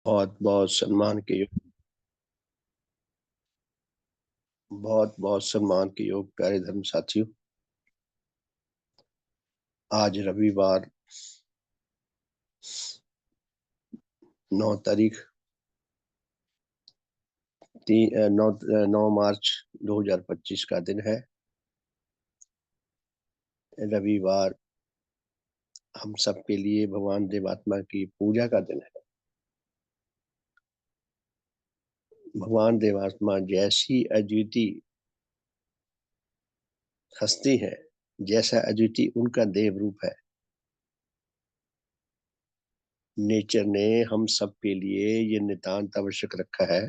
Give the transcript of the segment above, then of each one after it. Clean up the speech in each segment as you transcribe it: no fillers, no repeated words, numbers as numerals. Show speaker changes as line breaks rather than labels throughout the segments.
बहुत बहुत सम्मान के योग। बहुत बहुत सम्मान के योग प्यारे धर्म साथियों। आज रविवार 9 तारीख 9 मार्च 2025 का दिन है। रविवार हम सब के लिए भगवान देवात्मा की पूजा का दिन है। भगवान देवात्मा जैसी अद्वितीय हस्ती है, जैसा अद्वितीय उनका देव रूप है, नेचर ने हम सब के लिए ये नितांत आवश्यक रखा है।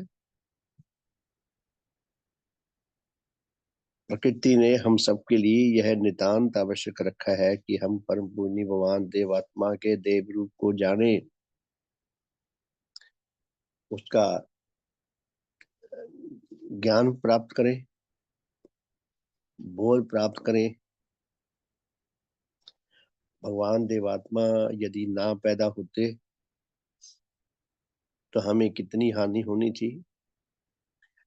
प्रकृति ने हम सबके लिए यह नितांत आवश्यक रखा है कि हम परम पूज्य भगवान देवात्मा के देव रूप को जाने, उसका ज्ञान प्राप्त करें, बोध प्राप्त करें। भगवान देवात्मा यदि ना पैदा होते तो हमें कितनी हानि होनी थी,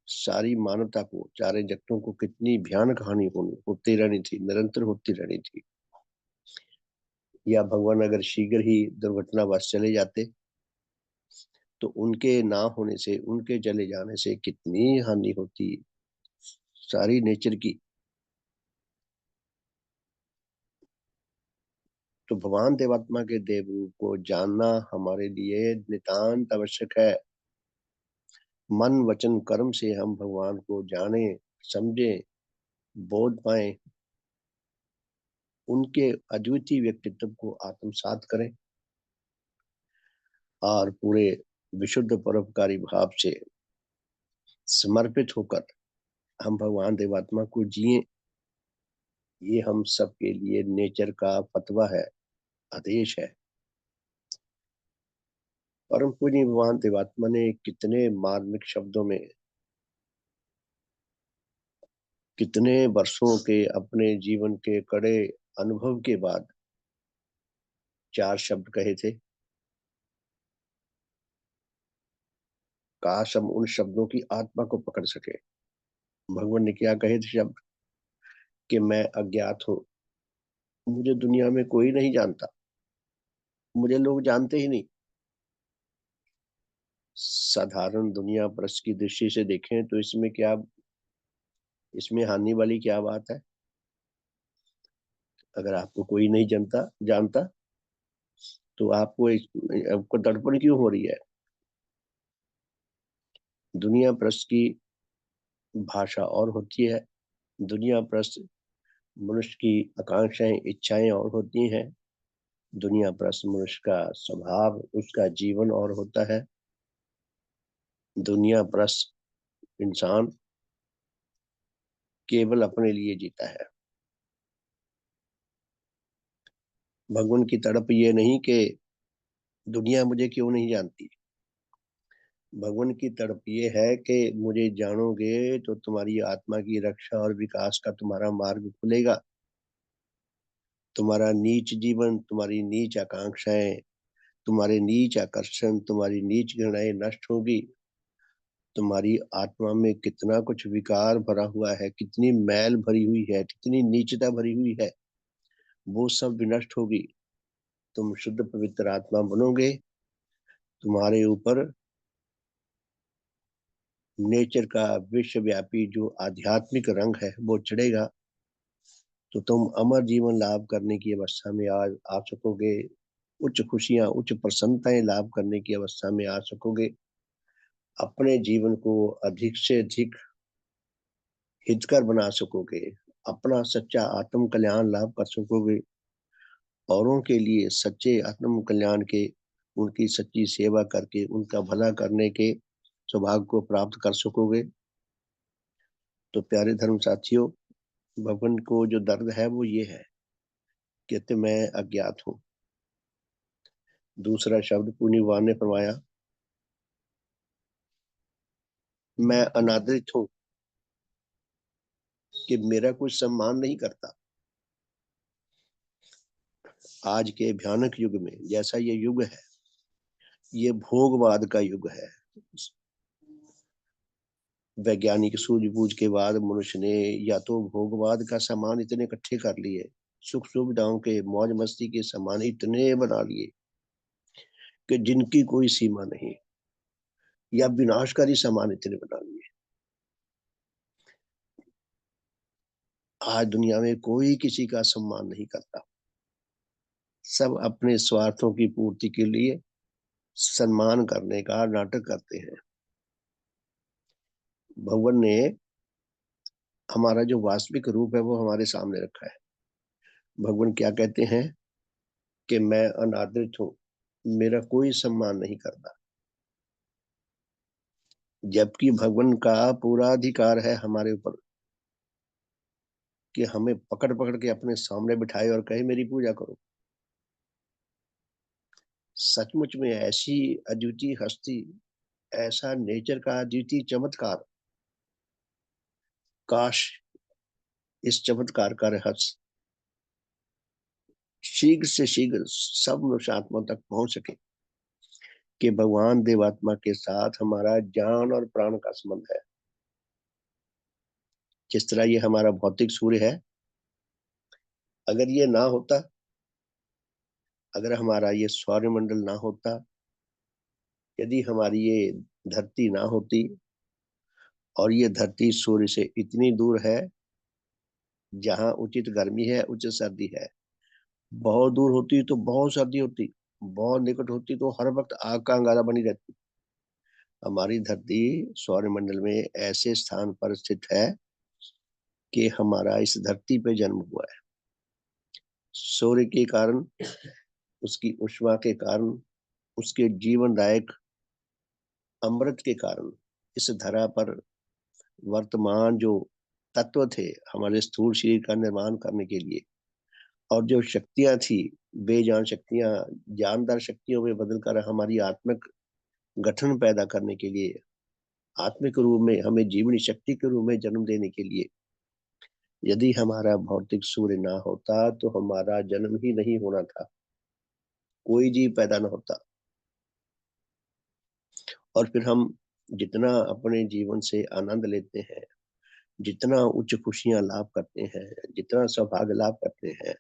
सारी मानवता को, चारे जगतों को कितनी भयानक हानि होती रहनी थी, निरंतर होती रहनी थी। या भगवान अगर शीघ्र ही दुर्घटनावश चले जाते तो उनके ना होने से, उनके चले जाने से कितनी हानि होती सारी नेचर की। तो भगवान देवात्मा के देव रूप को जानना हमारे लिए नितांत आवश्यक है। मन वचन कर्म से हम भगवान को जाने, समझे, बोध पाए, उनके अद्वितीय व्यक्तित्व को आत्मसात करें और पूरे विशुद्ध परोपकारी भाव से समर्पित होकर हम भगवान देवात्मा को जिए। ये हम सब के लिए नेचर का फतवा है, आदेश है। परम पूज्य भगवान देवात्मा ने कितने मार्मिक शब्दों में, कितने वर्षों के अपने जीवन के कड़े अनुभव के बाद 4 शब्द कहे थे। काश हम उन शब्दों की आत्मा को पकड़ सके। भगवान ने क्या कहे थे शब्द? कि मैं अज्ञात हूं, मुझे दुनिया में कोई नहीं जानता, मुझे लोग जानते ही नहीं। साधारण दुनिया परस की दृष्टि से देखें तो इसमें क्या, इसमें हानि वाली क्या बात है? अगर आपको कोई नहीं जानता जानता तो आपको दर्पण क्यों हो रही है? दुनिया परस की भाषा और होती है, दुनिया परस मनुष्य की आकांक्षाएं, इच्छाएं और होती हैं। दुनिया परस मनुष्य का स्वभाव, उसका जीवन और होता है। दुनिया परस इंसान केवल अपने लिए जीता है। भगवान की तड़प ये नहीं कि दुनिया मुझे क्यों नहीं जानती। भगवान की तड़प ये है कि मुझे जानोगे तो तुम्हारी आत्मा की रक्षा और विकास का तुम्हारा मार्ग खुलेगा। तुम्हारा नीच जीवन, तुम्हारी नीच आकांक्षाएं, तुम्हारे नीच आकर्षण, तुम्हारी नीच घृणाएं नष्ट होगी। तुम्हारी आत्मा में कितना कुछ विकार भरा हुआ है, कितनी मैल भरी हुई है, कितनी नीचता भरी हुई है, वो सब विनष्ट होगी। तुम शुद्ध पवित्र आत्मा बनोगे। तुम्हारे ऊपर नेचर का विश्वव्यापी जो आध्यात्मिक रंग है वो चढ़ेगा। तो तुम अमर जीवन लाभ करने की अवस्था में आ सकोगे। उच्च खुशियां, उच्च प्रसन्नताएं लाभ करने की अवस्था में आ सकोगे। अपने जीवन को अधिक से अधिक हितकर बना सकोगे। अपना सच्चा आत्म कल्याण लाभ कर सकोगे। औरों के लिए सच्चे आत्म कल्याण के, उनकी सच्ची सेवा करके उनका भला करने के सौभाग्य को प्राप्त कर सकोगे। तो प्यारे धर्म साथियों, भगवान को जो दर्द है वो ये है, कहते मैं अज्ञात हूँ। दूसरा शब्द पुण्यवान ने फरमाया, मैं अनादरित हूँ, कि मेरा कोई सम्मान नहीं करता। आज के भयानक युग में, जैसा ये युग है, ये भोगवाद का युग है। वैज्ञानिक सूझबूझ के बाद मनुष्य ने या तो भोगवाद का सामान इतने इकट्ठे कर लिए, सुख सुविधाओं के मौज मस्ती के सामान इतने बना लिए कि जिनकी कोई सीमा नहीं, या विनाशकारी सामान इतने बना लिए। आज दुनिया में कोई किसी का सम्मान नहीं करता। सब अपने स्वार्थों की पूर्ति के लिए सम्मान करने का नाटक करते हैं। भगवान ने हमारा जो वास्तविक रूप है वो हमारे सामने रखा है। भगवान क्या कहते हैं कि मैं अनादृत हूं, मेरा कोई सम्मान नहीं करता। जबकि भगवान का पूरा अधिकार है हमारे ऊपर कि हमें पकड़ पकड़ के अपने सामने बिठाए और कहे मेरी पूजा करो। सचमुच में ऐसी अद्वितीय हस्ती, ऐसा नेचर का अद्वितीय चमत्कार, काश इस चमत्कार का रहस्य शीघ्र से शीघ्र सब मनुष्य आत्मा तक पहुंच सके कि भगवान देवात्मा के साथ हमारा जान और प्राण का संबंध है। जिस तरह ये हमारा भौतिक सूर्य है, अगर ये ना होता, अगर हमारा ये सौरमंडल ना होता, यदि हमारी ये धरती ना होती, और ये धरती सूर्य से इतनी दूर है, जहाँ उचित गर्मी है उचित सर्दी है, बहुत दूर होती तो बहुत सर्दी होती, बहुत निकट होती तो हर वक्त आग का अंगारा बनी रहती। हमारी धरती सौरमंडल में ऐसे स्थान पर स्थित है कि हमारा इस धरती पे जन्म हुआ है। सूर्य के कारण, उसकी ऊष्मा के कारण, उसके जीवनदायक अमृत के कारण इस धरा पर वर्तमान जो तत्व थे हमारे स्थूल शरीर का निर्माण करने के लिए, और जो शक्तियां थी, बेजान शक्तियां जानदार शक्तियों में बदलकर हमारी आत्मिक गठन पैदा करने के लिए, आत्मिक रूप में हमें जीवनी शक्ति के रूप में जन्म देने के लिए, यदि हमारा भौतिक सूर्य ना होता तो हमारा जन्म ही नहीं होना था, कोई जीव पैदा ना होता। और फिर हम जितना अपने जीवन से आनंद लेते हैं, जितना उच्च खुशियां लाभ करते हैं, जितना सौभाग्य लाभ करते हैं,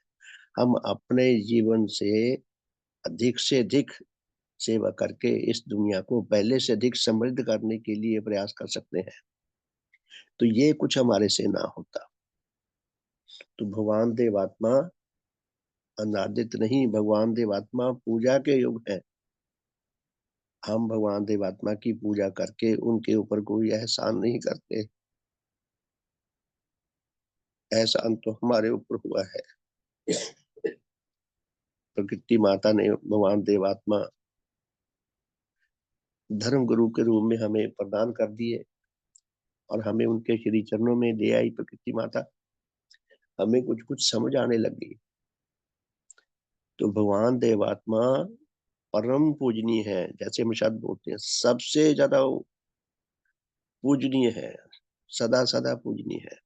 हम अपने जीवन से अधिक सेवा करके इस दुनिया को पहले से अधिक समृद्ध करने के लिए प्रयास कर सकते हैं। तो ये कुछ हमारे से ना होता तो भगवान देवात्मा अनादित नहीं, भगवान देवात्मा पूजा के युग है। हम भगवान देवात्मा की पूजा करके उनके ऊपर कोई एहसान नहीं करते। एहसान तो हमारे ऊपर हुआ है। प्रकृति माता ने भगवान देवात्मा धर्म गुरु के रूप में हमें प्रदान कर दिए, और हमें उनके श्री चरणों में ले आई प्रकृति माता। हमें कुछ कुछ समझ आने लगी। तो भगवान देवात्मा परम पूजनीय है, जैसे हम शब्द बोलते हैं, सबसे ज्यादा पूजनीय है, सदा सदा पूजनीय है।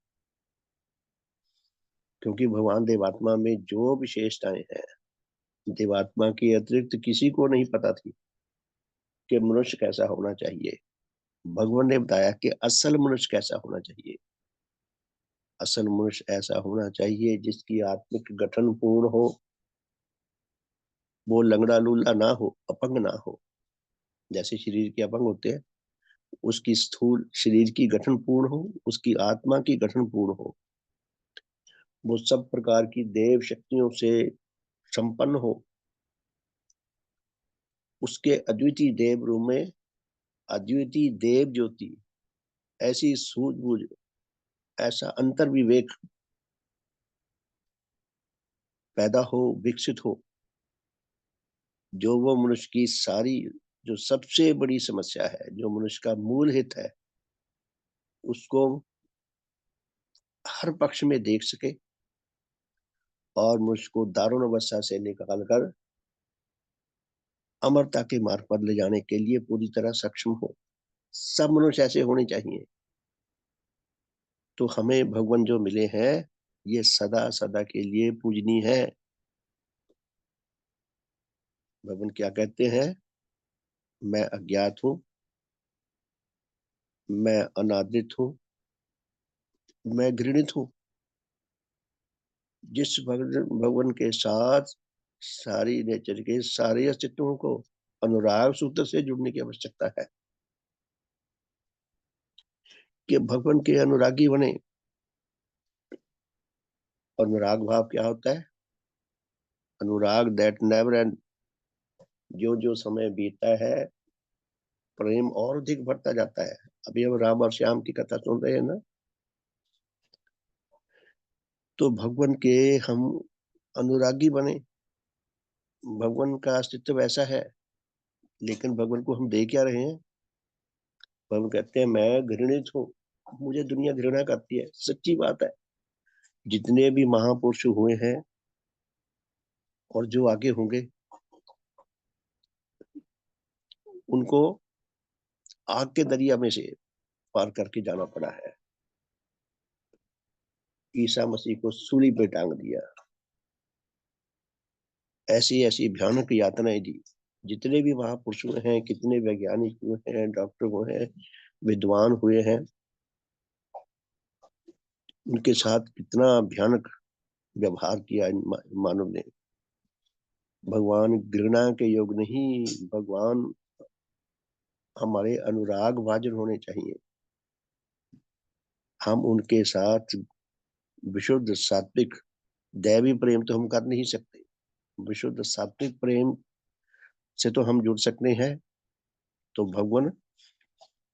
क्योंकि भगवान देवात्मा में जो विशेषताएं हैं, देवात्मा के अतिरिक्त किसी को नहीं पता थी कि मनुष्य कैसा होना चाहिए। भगवान ने बताया कि असल मनुष्य कैसा होना चाहिए। असल मनुष्य ऐसा होना चाहिए जिसकी आत्मिक गठन पूर्ण हो, वो लंगड़ा लूला ना हो, अपंग ना हो। जैसे शरीर के अपंग होते हैं, उसकी स्थूल शरीर की गठन पूर्ण हो, उसकी आत्मा की गठन पूर्ण हो, वो सब प्रकार की देव शक्तियों से संपन्न हो, उसके अद्वितीय देव रूप में अद्वितीय देव ज्योति, ऐसी सूझबूझ, ऐसा अंतर विवेक पैदा हो, विकसित हो, जो वो मनुष्य की सारी, जो सबसे बड़ी समस्या है, जो मनुष्य का मूल हित है, उसको हर पक्ष में देख सके, और मनुष्य को दारुण अवस्था से निकाल कर अमरता के मार्ग पर ले जाने के लिए पूरी तरह सक्षम हो। सब मनुष्य ऐसे होने चाहिए। तो हमें भगवान जो मिले हैं, ये सदा सदा के लिए पूजनीय है। भगवान क्या कहते हैं मैं अज्ञात हूँ, मैं अनादृत हूँ, मैं घृणित हूँ। जिस भगवान के साथ सारी नेचर के सारे अस्तित्वों को अनुराग सूत्र से जुड़ने की आवश्यकता है कि भगवान के अनुरागी बने। अनुराग भाव क्या होता है? अनुराग दैट नेवर एंड। जो जो समय बीतता है प्रेम और अधिक बढ़ता जाता है। अभी हम राम और श्याम की कथा सुन रहे हैं ना, तो भगवान के हम अनुरागी बने। भगवान का अस्तित्व ऐसा है, लेकिन भगवान को हम दे क्या रहे हैं? भगवान कहते हैं मैं घृणित हूँ, मुझे दुनिया घृणा करती है। सच्ची बात है। जितने भी महापुरुष हुए हैं और जो आगे होंगे, उनको आग के दरिया में से पार करके जाना पड़ा है। ईसा मसीह को सूली पे टांग दिया, ऐसी ऐसी भयानक यातनाएं दी। जितने भी महापुरुष हुए हैं, कितने वैज्ञानिक हुए हैं, डॉक्टर हुए हैं, विद्वान हुए हैं, उनके साथ कितना भयानक व्यवहार किया इन मानव ने। भगवान घृणा के योग नहीं, भगवान हमारे अनुराग भाजन होने चाहिए। हम उनके साथ विशुद्ध सात्विक दैवी प्रेम तो हम कर नहीं सकते। विशुद्ध सात्विक प्रेम से तो हम जुड़ सकते हैं। तो भगवान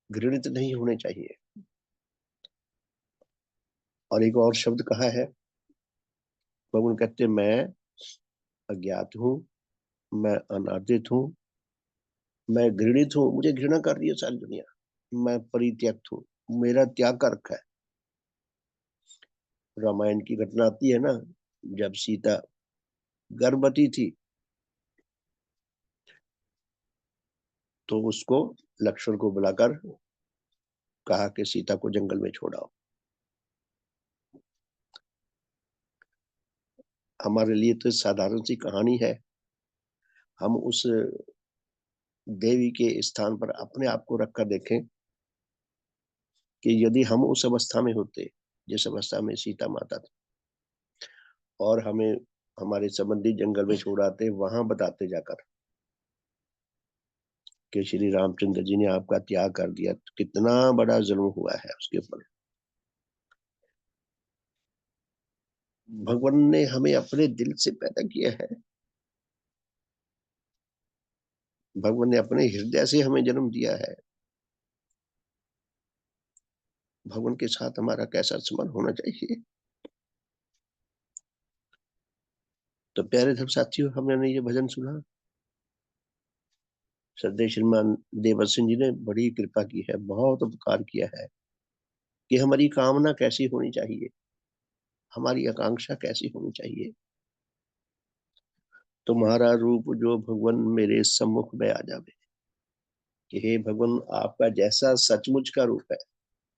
घृणित नहीं होने चाहिए। और एक और शब्द कहा है, भगवान कहते मैं अज्ञात हूँ, मैं अनादृत हूँ, मैं घृणित हूँ, मुझे घृणा कर रही है सारी दुनिया। मैं परित्यक्त हूँ, मेरा त्याग कर रखा है। रामायण की घटना आती है ना, जब सीता गर्भवती थी तो उसको लक्ष्मण को बुलाकर कहा कि सीता को जंगल में छोड़ाओ। हमारे लिए तो साधारण सी कहानी है। हम उस देवी के स्थान पर अपने आप को रखकर देखें कि यदि हम उस अवस्था में होते जिस अवस्था में सीता माता थी, और हमें हमारे संबंधी जंगल में छोड़ाते, वहां बताते जाकर कि श्री रामचंद्र जी ने आपका त्याग कर दिया, तो कितना बड़ा जुल्म हुआ है उसके ऊपर। भगवान ने हमें अपने दिल से पैदा किया है। भगवान ने अपने हृदय से हमें जन्म दिया है। भगवान के साथ हमारा कैसा संबंध होना चाहिए। तो प्यारे धर्म साथियों, हमने ये भजन सुना। श्रद्धेय श्रीमान देवर सिंह जी ने बड़ी कृपा की है, बहुत उपकार किया है कि हमारी कामना कैसी होनी चाहिए, हमारी आकांक्षा कैसी होनी चाहिए। तुम्हारा रूप जो भगवान मेरे सम्मुख में आ जावे, कि हे भगवान आपका जैसा सचमुच का रूप है,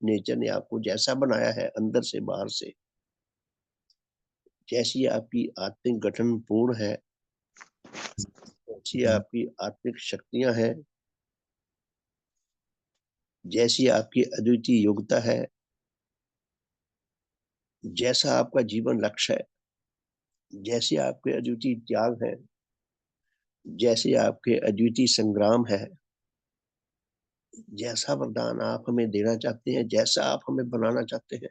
नेचर ने आपको जैसा बनाया है अंदर से बाहर से, जैसी आपकी आत्मिक गठन पूर्ण है, जैसी आपकी आत्मिक शक्तियां हैं, जैसी आपकी अद्वितीय योग्यता है, जैसा आपका जीवन लक्ष्य है, जैसे आपके अद्वितीय त्याग है, जैसे आपके अद्वितीय संग्राम है, जैसा वरदान आप हमें देना चाहते हैं, जैसा आप हमें बनाना चाहते हैं,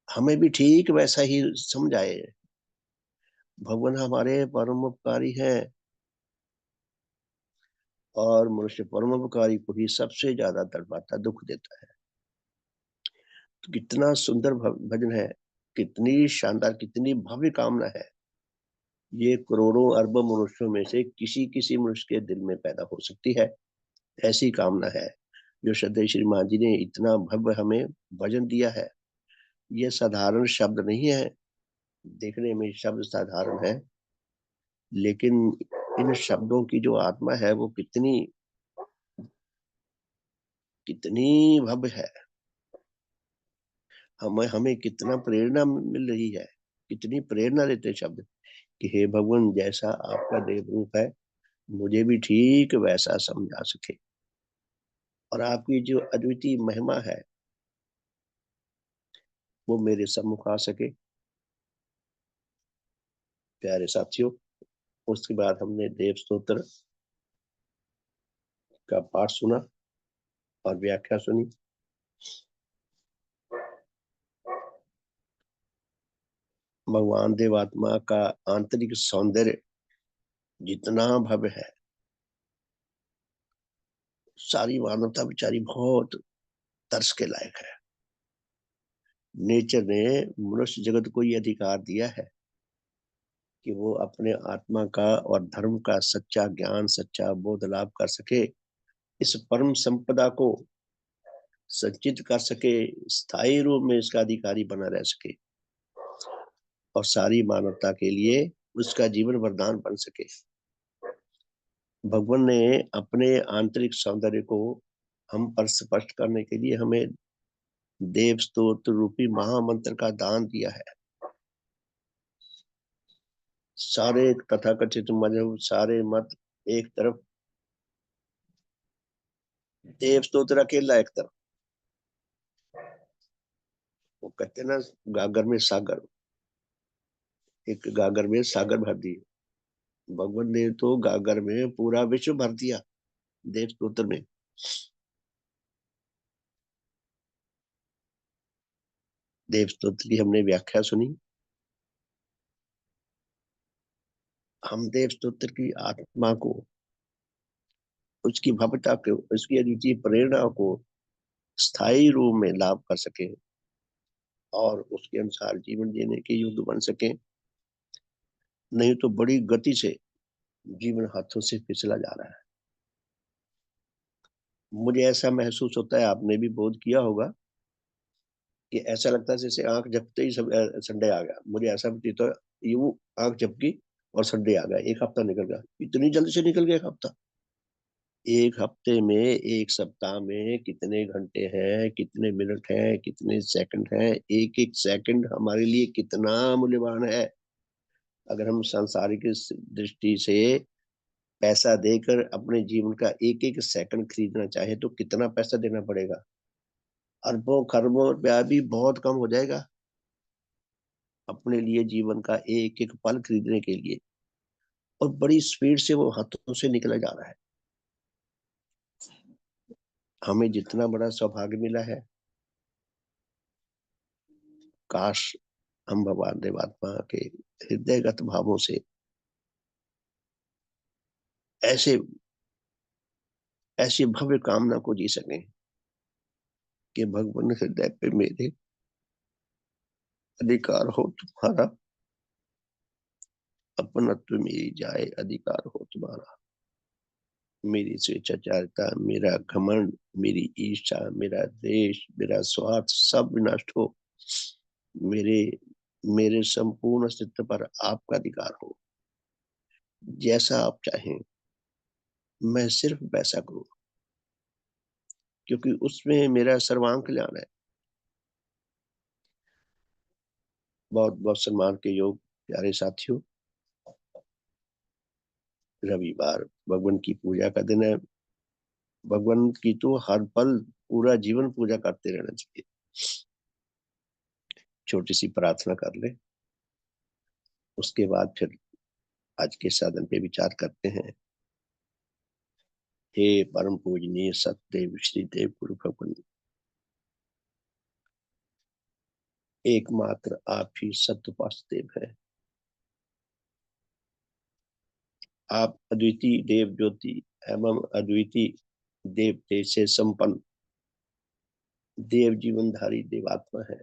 हमें भी ठीक वैसा ही समझ आए। भगवान हमारे परम उपकारी हैं, और मनुष्य परम उपकारी को ही सबसे ज्यादा तड़पाता, दुख देता है। तो कितना सुंदर भजन है, कितनी शानदार, कितनी भव्य कामना है। ये करोड़ों अरबों मनुष्यों में से किसी किसी मनुष्य के दिल में पैदा हो सकती है। ऐसी कामना है जो श्रद्धेय श्री मान जी ने इतना भव्य हमें भजन दिया है। ये साधारण शब्द नहीं है, देखने में शब्द साधारण है, लेकिन इन शब्दों की जो आत्मा है वो कितनी कितनी भव्य है। हमें हमें कितना प्रेरणा मिल रही है, कितनी प्रेरणा देते शब्द कि हे भगवान जैसा आपका देव रूप है, मुझे भी ठीक वैसा समझा सके और आपकी जो अद्वितीय महिमा है वो मेरे सम्मुख आ सके। प्यारे साथियों, उसके बाद हमने देव स्तोत्र का पाठ सुना और व्याख्या सुनी। भगवान देवात्मा का आंतरिक सौंदर्य जितना भव्य है, सारी मानवता बेचारी बहुत तरस के लायक है। नेचर ने मनुष्य जगत को ये अधिकार दिया है कि वो अपने आत्मा का और धर्म का सच्चा ज्ञान, सच्चा बोध लाभ कर सके, इस परम संपदा को संचित कर सके, स्थायी रूप में इसका अधिकारी बना रह सके और सारी मानवता के लिए उसका जीवन वरदान बन सके। भगवान ने अपने आंतरिक सौंदर्य को हम पर स्पष्ट करने के लिए हमें देव स्तोत्र रूपी महामंत्र का दान दिया है। सारे तथाकथित मजहब, सारे मत एक तरफ, देव स्तोत्र अकेला एक तरफ। वो कहते हैं ना, गागर में सागर, एक गागर में सागर भर दिए। भगवान ने तो गागर में पूरा विश्व भर दिया देव स्तोत्र में। देव स्तोत्र की हमने व्याख्या सुनी। हम देव स्तोत्र की आत्मा को, उसकी भव्यता को, उसकी अद्वितीय प्रेरणा को स्थायी रूप में लाभ कर सके और उसके अनुसार जीवन जीने के योग्य बन सके। नहीं तो बड़ी गति से जीवन हाथों से फिसला जा रहा है। मुझे ऐसा महसूस होता है, आपने भी बोध किया होगा, कि ऐसा लगता है जैसे आंख झपकते ही सब संडे आ गया। मुझे ऐसा प्रतीत हो, यूं आंख झपकी और संडे आ गया, एक हफ्ता निकल गया। इतनी जल्दी से निकल गया एक हफ्ता। एक हफ्ते में, एक सप्ताह में कितने घंटे हैं, कितने मिनट हैं, कितने सेकंड हैं। एक एक सेकंड हमारे लिए कितना मूल्यवान है। अगर हम सांसारिक दृष्टि से पैसा देकर अपने जीवन का एक एक सेकंड खरीदना चाहे तो कितना पैसा देना पड़ेगा। अरबों खरबों रुपया भी बहुत कम हो जाएगा अपने लिए जीवन का एक एक पल खरीदने के लिए। और बड़ी स्पीड से वो हाथों से निकला जा रहा है। हमें जितना बड़ा सौभाग्य मिला है, काश हम भगवान देवात्मा के हृदयगत भावों से ऐसे ऐसी भव्य कामना को जी सकें कि भगवान हृदय पे मेरे अधिकार हो तुम्हारा, अपनत्व मेरी जाए अधिकार हो तुम्हारा। मेरी स्वेच्छाचारिता, मेरा घमंड, मेरी ईर्ष्या, मेरा देश, मेरा स्वार्थ सब नष्ट हो। मेरे मेरे संपूर्ण अस्तित्व पर आपका अधिकार हो। जैसा आप चाहें मैं सिर्फ वैसा करूं, क्योंकि उसमें मेरा सर्वांग कल्याण है। बहुत बहुत सम्मान के योग प्यारे साथियों, रविवार भगवान की पूजा का दिन है। भगवान की तो हर पल पूरा जीवन पूजा करते रहना चाहिए। छोटी सी प्रार्थना कर ले, उसके बाद फिर आज के साधन पे विचार करते हैं। हे परम पूजनीय सतदेव श्री देव गुरु भगवान, एकमात्र आप ही सत्य वासुदेव है। आप अद्वितीय देव ज्योति एवं अद्वितीय देव तेज से संपन्न देव जीवनधारी देवात्मा है।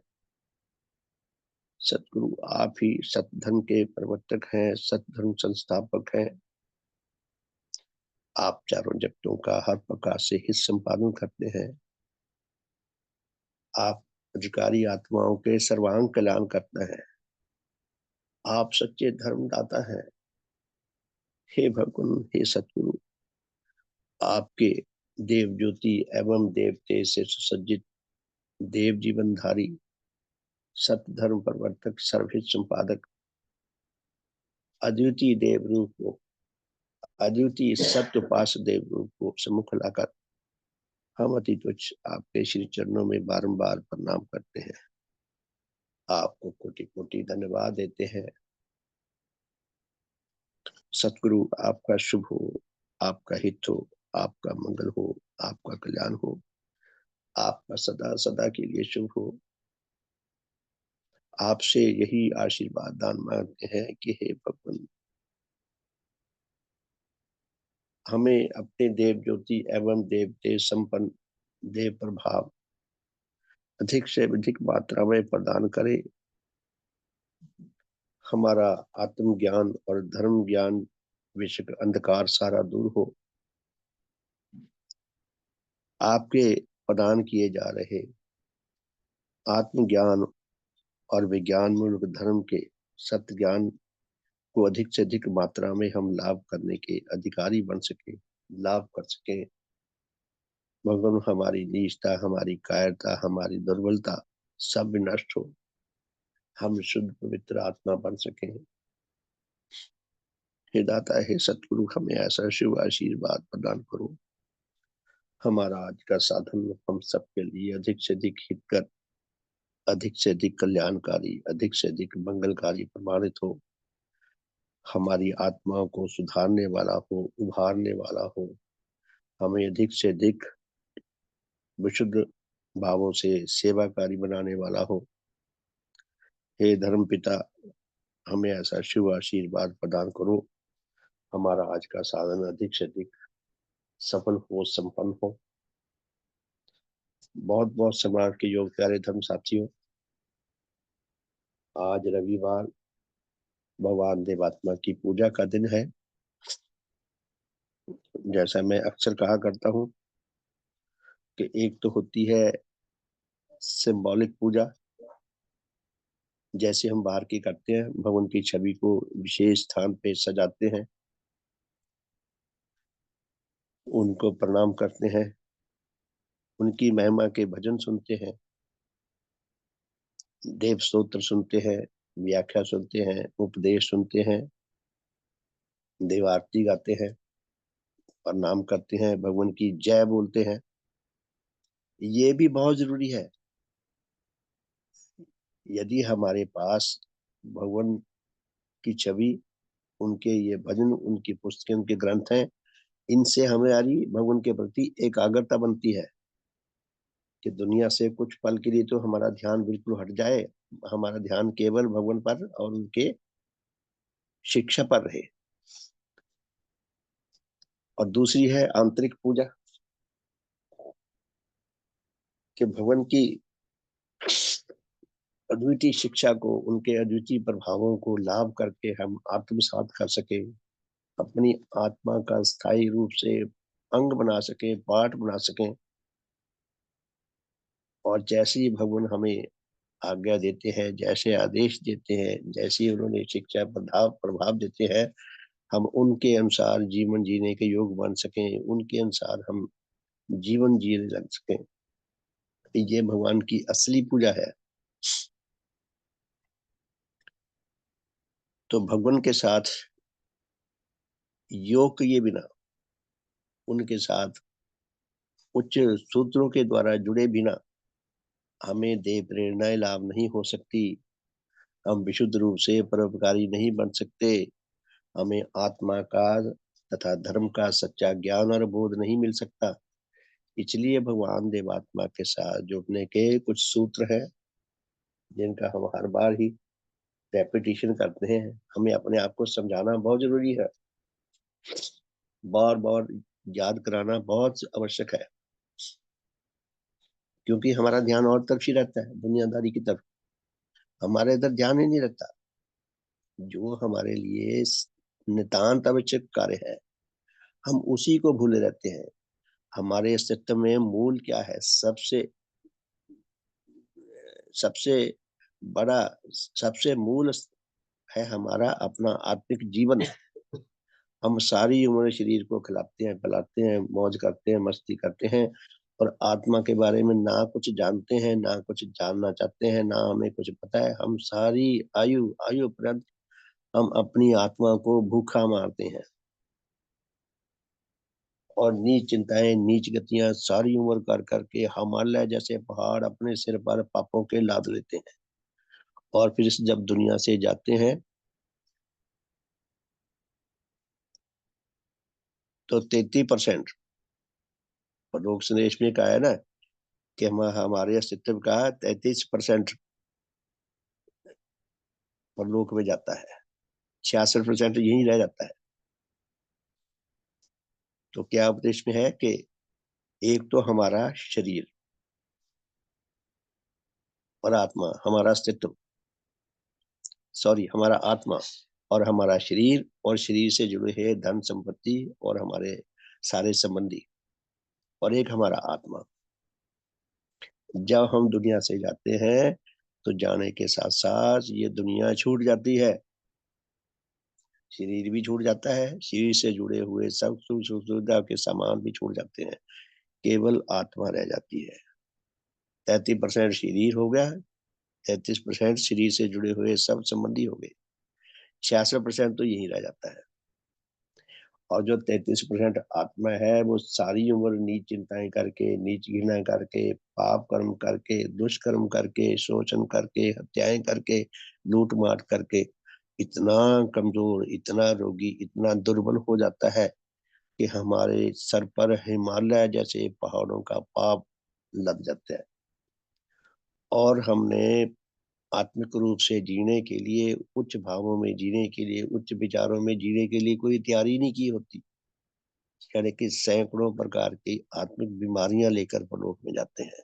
सतगुरु आप ही सतधर्म के प्रवर्तक हैं, सतधर्म संस्थापक हैं। आप चारों जगतों का हर प्रकार से हित संपादन करते हैं। आप अधिकारी आत्माओं के सर्वांग कल्याण करते हैं। आप सच्चे धर्मदाता हैं। हे भगवान, हे सतगुरु, आपके देव ज्योति एवं देव तेज से सुसज्जित देव जीवनधारी सत धर्म प्रवर्तक सर्वहित संपादक अद्वितीय देव रूप को अद्वितीय सत्य पास देव रूप को सम्मुख लाकर हम अति तुच्छ आपके श्री चरणों में बारंबार प्रणाम करते हैं। आपको कोटि कोटि धन्यवाद देते हैं। सतगुरु, आपका शुभ हो, आपका हित हो, आपका मंगल हो, आपका कल्याण हो, आपका सदा सदा के लिए शुभ हो। आपसे यही आशीर्वाद दान मांगते हैं कि हे भगवान, हमें अपने देव ज्योति एवं देव तेज संपन्न देव प्रभाव अधिक से अधिक मात्रा में प्रदान करे। हमारा आत्म ज्ञान और धर्म ज्ञान विषय का अंधकार सारा दूर हो। आपके प्रदान किए जा रहे आत्मज्ञान और विज्ञान मूलक धर्म के सत्य ज्ञान को अधिक से अधिक मात्रा में हम लाभ करने के अधिकारी बन सके, लाभ कर सके। भगवान, हमारी नीचता, हमारी कायरता, हमारी दुर्बलता सब नष्ट हो, हम शुद्ध पवित्र आत्मा बन सके। हे दाता, हे सतगुरु, हमें ऐसा शुभ आशीर्वाद प्रदान करो। हमारा आज का साधन हम सबके लिए अधिक से अधिक हितकर, अधिक से अधिक कल्याणकारी, अधिक से अधिक मंगलकारी प्रमाणित हो। हमारी आत्माओं को सुधारने वाला हो, उभारने वाला हो, हमें अधिक से अधिक विशुद्ध भावों से सेवाकारी बनाने वाला हो। हे धर्म पिता, हमें ऐसा शुभ आशीर्वाद प्रदान करो। हमारा आज का साधन अधिक से अधिक सफल हो, संपन्न हो। बहुत बहुत समाज के योग प्यारे धर्म साथियों, आज रविवार भगवान देवात्मा की पूजा का दिन है। जैसा मैं अक्सर कहा करता हूँ कि एक तो होती है सिंबॉलिक पूजा, जैसे हम बाहर की करते हैं, भगवान की छवि को विशेष स्थान पे सजाते हैं, उनको प्रणाम करते हैं, उनकी महिमा के भजन सुनते हैं, देव स्तोत्र सुनते हैं, व्याख्या सुनते हैं, उपदेश सुनते हैं, देव आरती गाते हैं, प्रणाम करते हैं, भगवान की जय बोलते हैं। ये भी बहुत जरूरी है। यदि हमारे पास भगवान की छवि, उनके ये भजन, उनकी पुस्तकें, उनके ग्रंथ हैं, इनसे हमारी भगवान के प्रति एकाग्रता बनती है कि दुनिया से कुछ पल के लिए तो हमारा ध्यान बिल्कुल हट जाए, हमारा ध्यान केवल भगवान पर और उनके शिक्षा पर रहे। और दूसरी है आंतरिक पूजा, कि भगवान की अद्वितीय शिक्षा को, उनके अद्वितीय प्रभावों को लाभ करके हम आत्मसात कर सके, अपनी आत्मा का स्थायी रूप से अंग बना सके, पार्ट बना सकें। और जैसे ही भगवान हमें आज्ञा देते हैं, जैसे आदेश देते हैं, जैसे उन्होंने शिक्षा प्रभाव प्रभाव देते हैं, हम उनके अनुसार जीवन जीने के योग बन सकें, उनके अनुसार हम जीवन जीने लग सकें। ये भगवान की असली पूजा है। तो भगवान के साथ योग किए बिना, उनके साथ उच्च सूत्रों के द्वारा जुड़े बिना हमें देह प्रेरणाएं लाभ नहीं हो सकती। हम विशुद्ध रूप से परोपकारी नहीं बन सकते। हमें आत्मा का तथा धर्म का सच्चा ज्ञान और बोध नहीं मिल सकता। इसलिए भगवान देवात्मा के साथ जुड़ने के कुछ सूत्र हैं, जिनका हम हर बार ही रेपिटेशन करते हैं। हमें अपने आप को समझाना बहुत जरूरी है, बार बार याद कराना बहुत आवश्यक है, क्योंकि हमारा ध्यान और तरफ ही रहता है, दुनियादारी की तरफ। हमारे इधर ध्यान ही नहीं रहता जो हमारे लिए नितांत आवश्यक कार्य है, हम उसी को भूले रहते हैं। हमारे अस्तित्व में मूल क्या है? सबसे सबसे बड़ा, सबसे मूल है हमारा अपना आत्मिक जीवन। हम सारी उम्र शरीर को खिलाते हैं, पिलाते हैं, मौज करते हैं, मस्ती करते हैं, और आत्मा के बारे में ना कुछ जानते हैं, ना कुछ जानना चाहते हैं, ना हमें कुछ पता है। हम सारी आयु आयु पर्यंत हम अपनी आत्मा को भूखा मारते हैं। और नीच चिंताएं, नीच गतियां सारी उम्र कर करके हिमालय जैसे पहाड़ अपने सिर पर पापों के लाद लेते हैं। और फिर जब दुनिया से जाते हैं तो 33% परलोक संदेश में कहा है ना कि हम हमारे अस्तित्व का 33% परलोक में जाता है, 66% यहीं रह जाता है। तो क्या उपदेश में है कि एक तो हमारा शरीर और आत्मा, हमारा अस्तित्व, सॉरी, हमारा आत्मा और हमारा शरीर, और शरीर से जुड़े हैं धन संपत्ति और हमारे सारे संबंधी, और एक हमारा आत्मा। जब हम दुनिया से जाते हैं तो जाने के साथ साथ ये दुनिया छूट जाती है, शरीर भी छूट जाता है, शरीर से जुड़े हुए सब सुख सुविधा के सामान भी छूट जाते हैं, केवल आत्मा रह जाती है। 33% शरीर हो गया, 33% शरीर से जुड़े हुए सब संबंधी हो गए, 66% तो यही रह जाता है। और जो 33% आत्मा है वो सारी उम्र नीच चिंताएं करके, नीच घृणा करके, पाप कर्म करके, दुष्कर्म करके, शोषण करके, हत्याएं करके, लूट मार करके इतना कमजोर, इतना रोगी, इतना दुर्बल हो जाता है कि हमारे सर पर हिमालय जैसे पहाड़ों का पाप लद जाता है। और हमने आत्मिक रूप से जीने के लिए, उच्च भावों में जीने के लिए, उच्च विचारों में जीने के लिए कोई तैयारी नहीं की होती, यानी कि सैकड़ों प्रकार की आत्मिक बीमारियां लेकर परलोक में जाते हैं।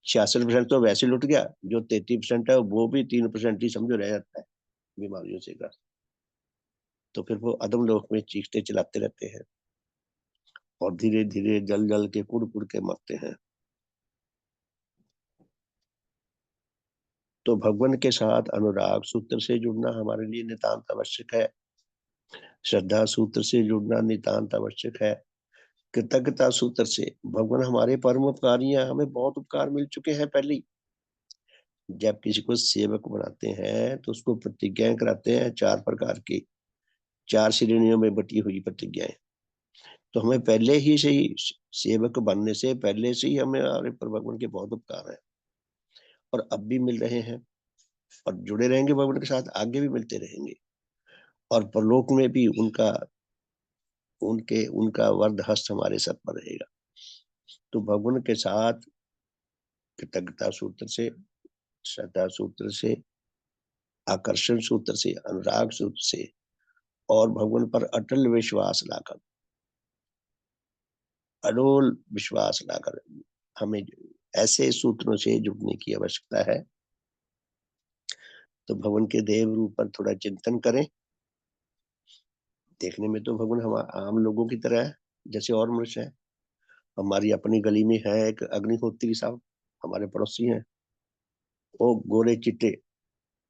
66% तो वैसे लुट गया, जो 33% है वो भी 3% ही समझो रह जाता है बीमारियों से ग्रस्त। तो फिर वो अधम लोक में चीखते चिल्लाते रहते हैं और धीरे धीरे जल जल के कुड़ कुड़ के मरते हैं। तो भगवान के साथ अनुराग सूत्र से जुड़ना हमारे लिए नितांत आवश्यक है, श्रद्धा सूत्र से जुड़ना नितांत आवश्यक है, कृतज्ञता सूत्र से। भगवान हमारे परम उपकारी हैं, हमें बहुत उपकार मिल चुके हैं पहले ही। जब किसी को सेवक बनाते हैं तो उसको प्रतिज्ञाएं कराते हैं, 4 प्रकार की, 4 श्रेणियों में बटी हुई प्रतिज्ञाएं। तो हमें पहले ही से ही, सेवक बनने से पहले से ही हमें हमारे पर भगवान के बहुत उपकार है, और अब भी मिल रहे हैं, और जुड़े रहेंगे भगवान के साथ, आगे भी मिलते रहेंगे। और परलोक में भी उनका उनके उनका वरद हस्त हमारे सर पर रहेगा। तो भगवान के साथ कृतज्ञता सूत्र से, श्रद्धा सूत्र से, आकर्षण सूत्र से, अनुराग सूत्र से, और भगवान पर अटल विश्वास लाकर, अडोल विश्वास लाकर हमें ऐसे सूत्रों से जुड़ने की आवश्यकता है। तो भगवान के देव रूप पर थोड़ा चिंतन करें। देखने में तो भगवान हम आम लोगों की तरह है, जैसे और मनुष्य है। हमारी अपनी गली में है एक अग्निहोत्री साहब, हमारे पड़ोसी हैं। वो गोरे चिट्टे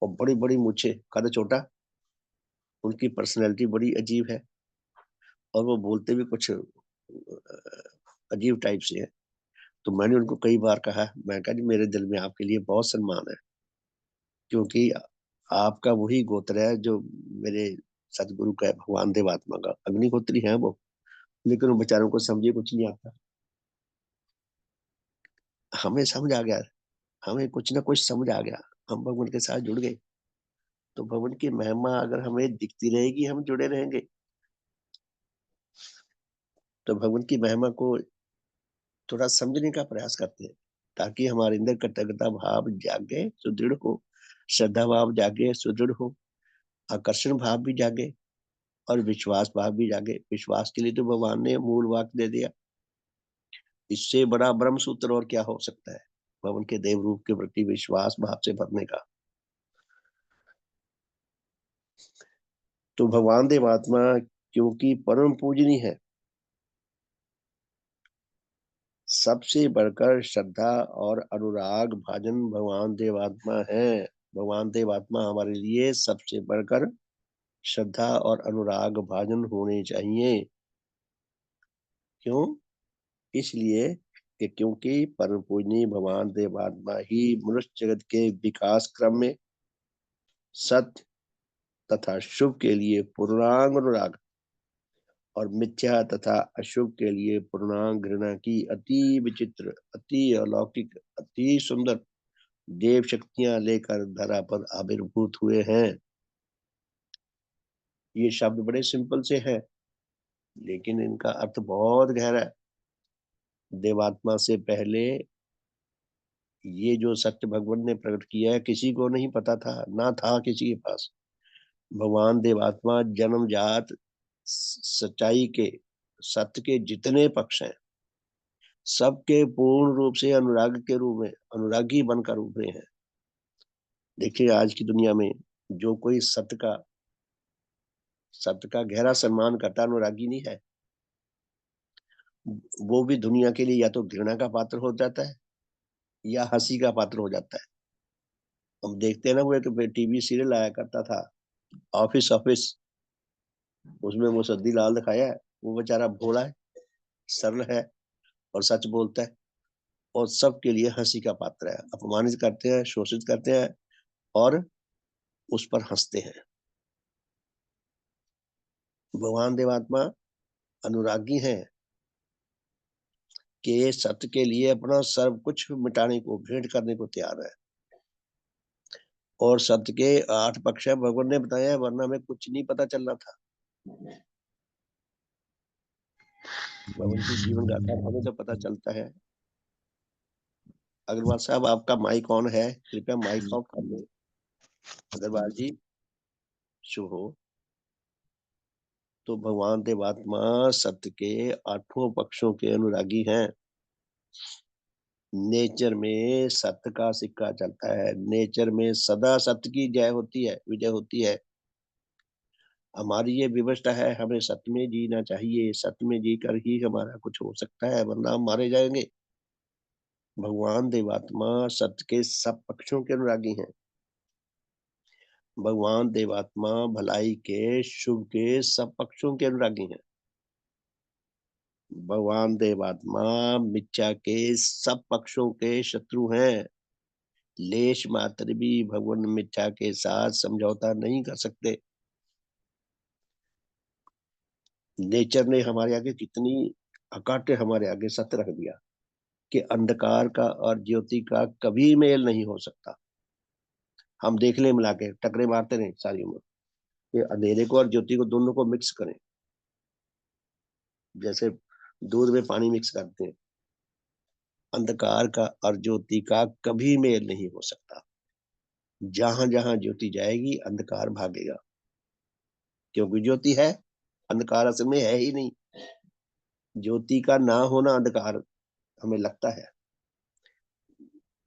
और बड़ी बड़ी मूछें, कद छोटा, उनकी पर्सनैलिटी बड़ी अजीब है, और वो बोलते भी कुछ अजीब टाइप से है। तो मैंने उनको कई बार कहा, मैं कहा जी मेरे दिल में आपके लिए बहुत सम्मान है, क्योंकि आपका वही गोत्र है जो मेरे सतगुरु का है, भगवान देवात्मा का अग्निहोत्री है वो। लेकिन उन बेचारों को समझे कुछ नहीं आता। हमें समझ आ गया, हमें कुछ ना कुछ समझ आ गया, हम भगवान के साथ जुड़ गए। तो भगवान की महिमा अगर हमें दिखती रहेगी, हम जुड़े रहेंगे। तो भगवान की महिमा को थोड़ा समझने का प्रयास करते हैं, ताकि हमारे अंदर कृतज्ञता भाव जागे, सुदृढ़ हो, श्रद्धा भाव जागे, सुदृढ़ हो, आकर्षण भाव भी जागे, और विश्वास भाव भी जागे। विश्वास के लिए तो भगवान ने मूल वाक्य दे दिया, इससे बड़ा ब्रह्म सूत्र और क्या हो सकता है भगवान के देव रूप के प्रति विश्वास भाव से भरने का। तो भगवान देव आत्मा क्योंकि परम पूजनीय है, सबसे बढ़कर श्रद्धा और अनुराग भाजन भगवान देवात्मा है। भगवान देवात्मा हमारे लिए सबसे बढ़कर श्रद्धा और अनुराग भाजन होने चाहिए। क्यों? इसलिए कि क्योंकि परम पूजनीय भगवान देवात्मा ही मनुष्य जगत के विकास क्रम में सत्य तथा शुभ के लिए पूर्णांग अनुराग और मिथ्या तथा अशुभ के लिए पूर्णांग घृणा की अति विचित्र, अति अलौकिक, अति सुंदर देव शक्तियां लेकर धरा पर आविर्भूत हुए हैं। ये शब्द बड़े सिंपल से हैं, लेकिन इनका अर्थ बहुत गहरा है। देवात्मा से पहले ये जो सत्य भगवान ने प्रकट किया है, किसी को नहीं पता था, ना था किसी के पास। भगवान देवात्मा जन्मजात सच्चाई के, सत्य के जितने पक्ष हैं, सबके पूर्ण रूप से अनुराग के रूप में, अनुरागी बनकर उभरे हैं। देखिए आज की दुनिया में जो कोई सत्य का गहरा सम्मान करता अनुरागी नहीं है, वो भी दुनिया के लिए या तो घृणा का पात्र हो जाता है या हंसी का पात्र हो जाता है। हम देखते हैं ना, वो एक टीवी सीरियल आया करता था, ऑफिस ऑफिस, उसमें वो सद्दी लाल दिखाया है। वो बेचारा भोला है, सरल है और सच बोलता है, और सबके लिए हंसी का पात्र है। अपमानित करते हैं, शोषित करते हैं और उस पर हंसते हैं। भगवान देवात्मा अनुरागी हैं कि सत्य के लिए अपना सब कुछ मिटाने को, भेंट करने को तैयार है। और सत्य के 8 पक्ष है, भगवान ने बताया है, वरना हमें कुछ नहीं पता चल रहा था। भगवान की जीवन गाथा हमें तो पता चलता है। अग्रवाल साहब, आपका माइक ऑन है, कृपया माइक ऑफ कर लें। अग्रवाल जी, शुभ हो। तो भगवान देवात्मा सत्य के 8 पक्षों के अनुरागी हैं। नेचर में सत्य का सिक्का चलता है, नेचर में सदा सत्य की जय होती है, विजय होती है। हमारी ये विवशता है, हमें सत्य में जीना चाहिए, सत्य में जीकर ही हमारा कुछ हो सकता है, वरना हम मारे जाएंगे। भगवान देवात्मा सत्य के सब पक्षों के अनुरागी हैं। भगवान देवात्मा भलाई के, शुभ के सब पक्षों के अनुरागी हैं। भगवान देवात्मा मिथ्या के सब पक्षों के शत्रु हैं। लेश मात्र भी भगवान मिथ्या के साथ समझौता नहीं कर सकते। नेचर ने हमारे आगे कितनी अकाट्य हमारे आगे सत्य रख दिया कि अंधकार का और ज्योति का कभी मेल नहीं हो सकता। हम देख ले, मिला के टकरे मारते रहे सारी उम्र, कि अंधेरे को और ज्योति को दोनों को मिक्स करें, जैसे दूध में पानी मिक्स करते हैं। अंधकार का और ज्योति का कभी मेल नहीं हो सकता। जहां जहां ज्योति जाएगी अंधकार भागेगा, क्योंकि ज्योति है, अंधकार असल में है ही नहीं। ज्योति का ना होना अंधकार हमें लगता है।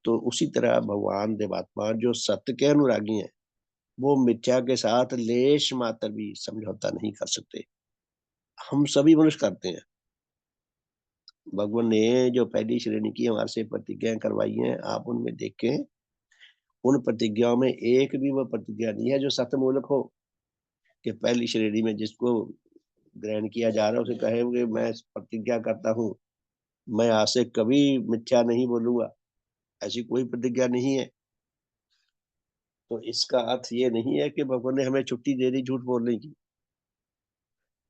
तो उसी तरह भगवान देवात्मा जो सत्य के अनुरागी हैं, वो मिथ्या के साथ लेश मात्र भी समझौता नहीं कर सकते। हम सभी मनुष्य करते हैं। भगवान ने जो पहली श्रेणी की हमारे से प्रतिज्ञा करवाई हैं, आप उनमें देखें, उन प्रतिज्ञाओं में एक भी वो प्रतिज्ञा नहीं है जो सत्यमूलक हो। कि पहली श्रेणी में जिसको ग्रहण किया जा रहा है उसे कहे कि मैं प्रतिज्ञा करता हूँ, मैं आज से कभी मिथ्या नहीं बोलूंगा, ऐसी कोई प्रतिज्ञा नहीं है। तो इसका अर्थ ये नहीं है कि भगवान ने हमें छुट्टी दे दी झूठ बोलने की।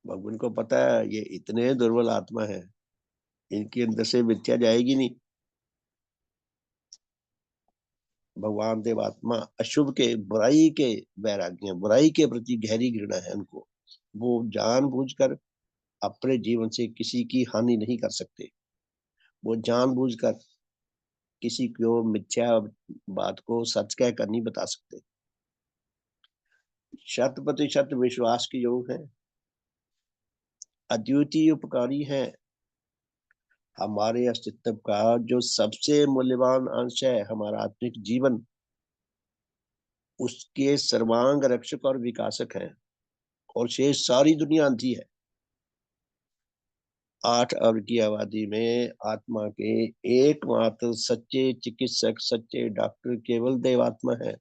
भगवान को पता है ये इतने दुर्बल आत्मा है, इनके अंदर से मिथ्या जाएगी नहीं। भगवान देवात्मा अशुभ के, बुराई के वैराग्य हैं, बुराई के प्रति गहरी घृणा है उनको। वो जानबूझकर अपने जीवन से किसी की हानि नहीं कर सकते। वो जानबूझकर किसी को मिथ्या बात को सच कह कर नहीं बता सकते। 100% विश्वास के योग है, अद्वितीय उपकारी है। हमारे अस्तित्व का जो सबसे मूल्यवान अंश है, हमारा आत्मिक जीवन, उसके सर्वांग रक्षक और विकासक है। और शेष सारी दुनिया अंधी है। 8 अरब की आबादी में आत्मा के एकमात्र सच्चे चिकित्सक, सच्चे डॉक्टर केवल देवात्मा है।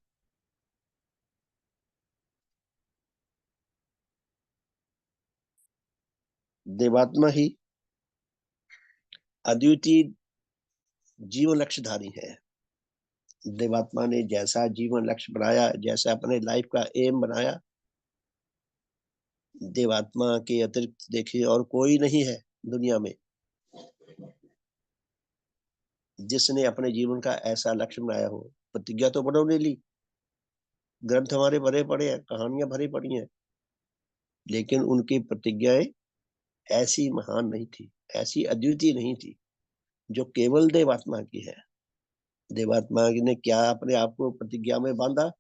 देवात्मा ही अद्वितीय जीवन लक्ष्यधारी है। देवात्मा ने जैसा जीवन लक्ष्य बनाया, जैसा अपने लाइफ का एम बनाया, देवात्मा के अतिरिक्त देखिए और कोई नहीं है दुनिया में जिसने अपने जीवन का ऐसा लक्ष्य बनाया हो। प्रतिज्ञा तो बड़ों ने ली, ग्रंथ हमारे भरे पड़े हैं, कहानियां भरी पड़ी हैं, लेकिन उनकी प्रतिज्ञाएं ऐसी महान नहीं थी, ऐसी अद्वितीय नहीं थी जो केवल देवात्मा की है। देवात्मा ने क्या अपने आप को प्रतिज्ञा में बांधा?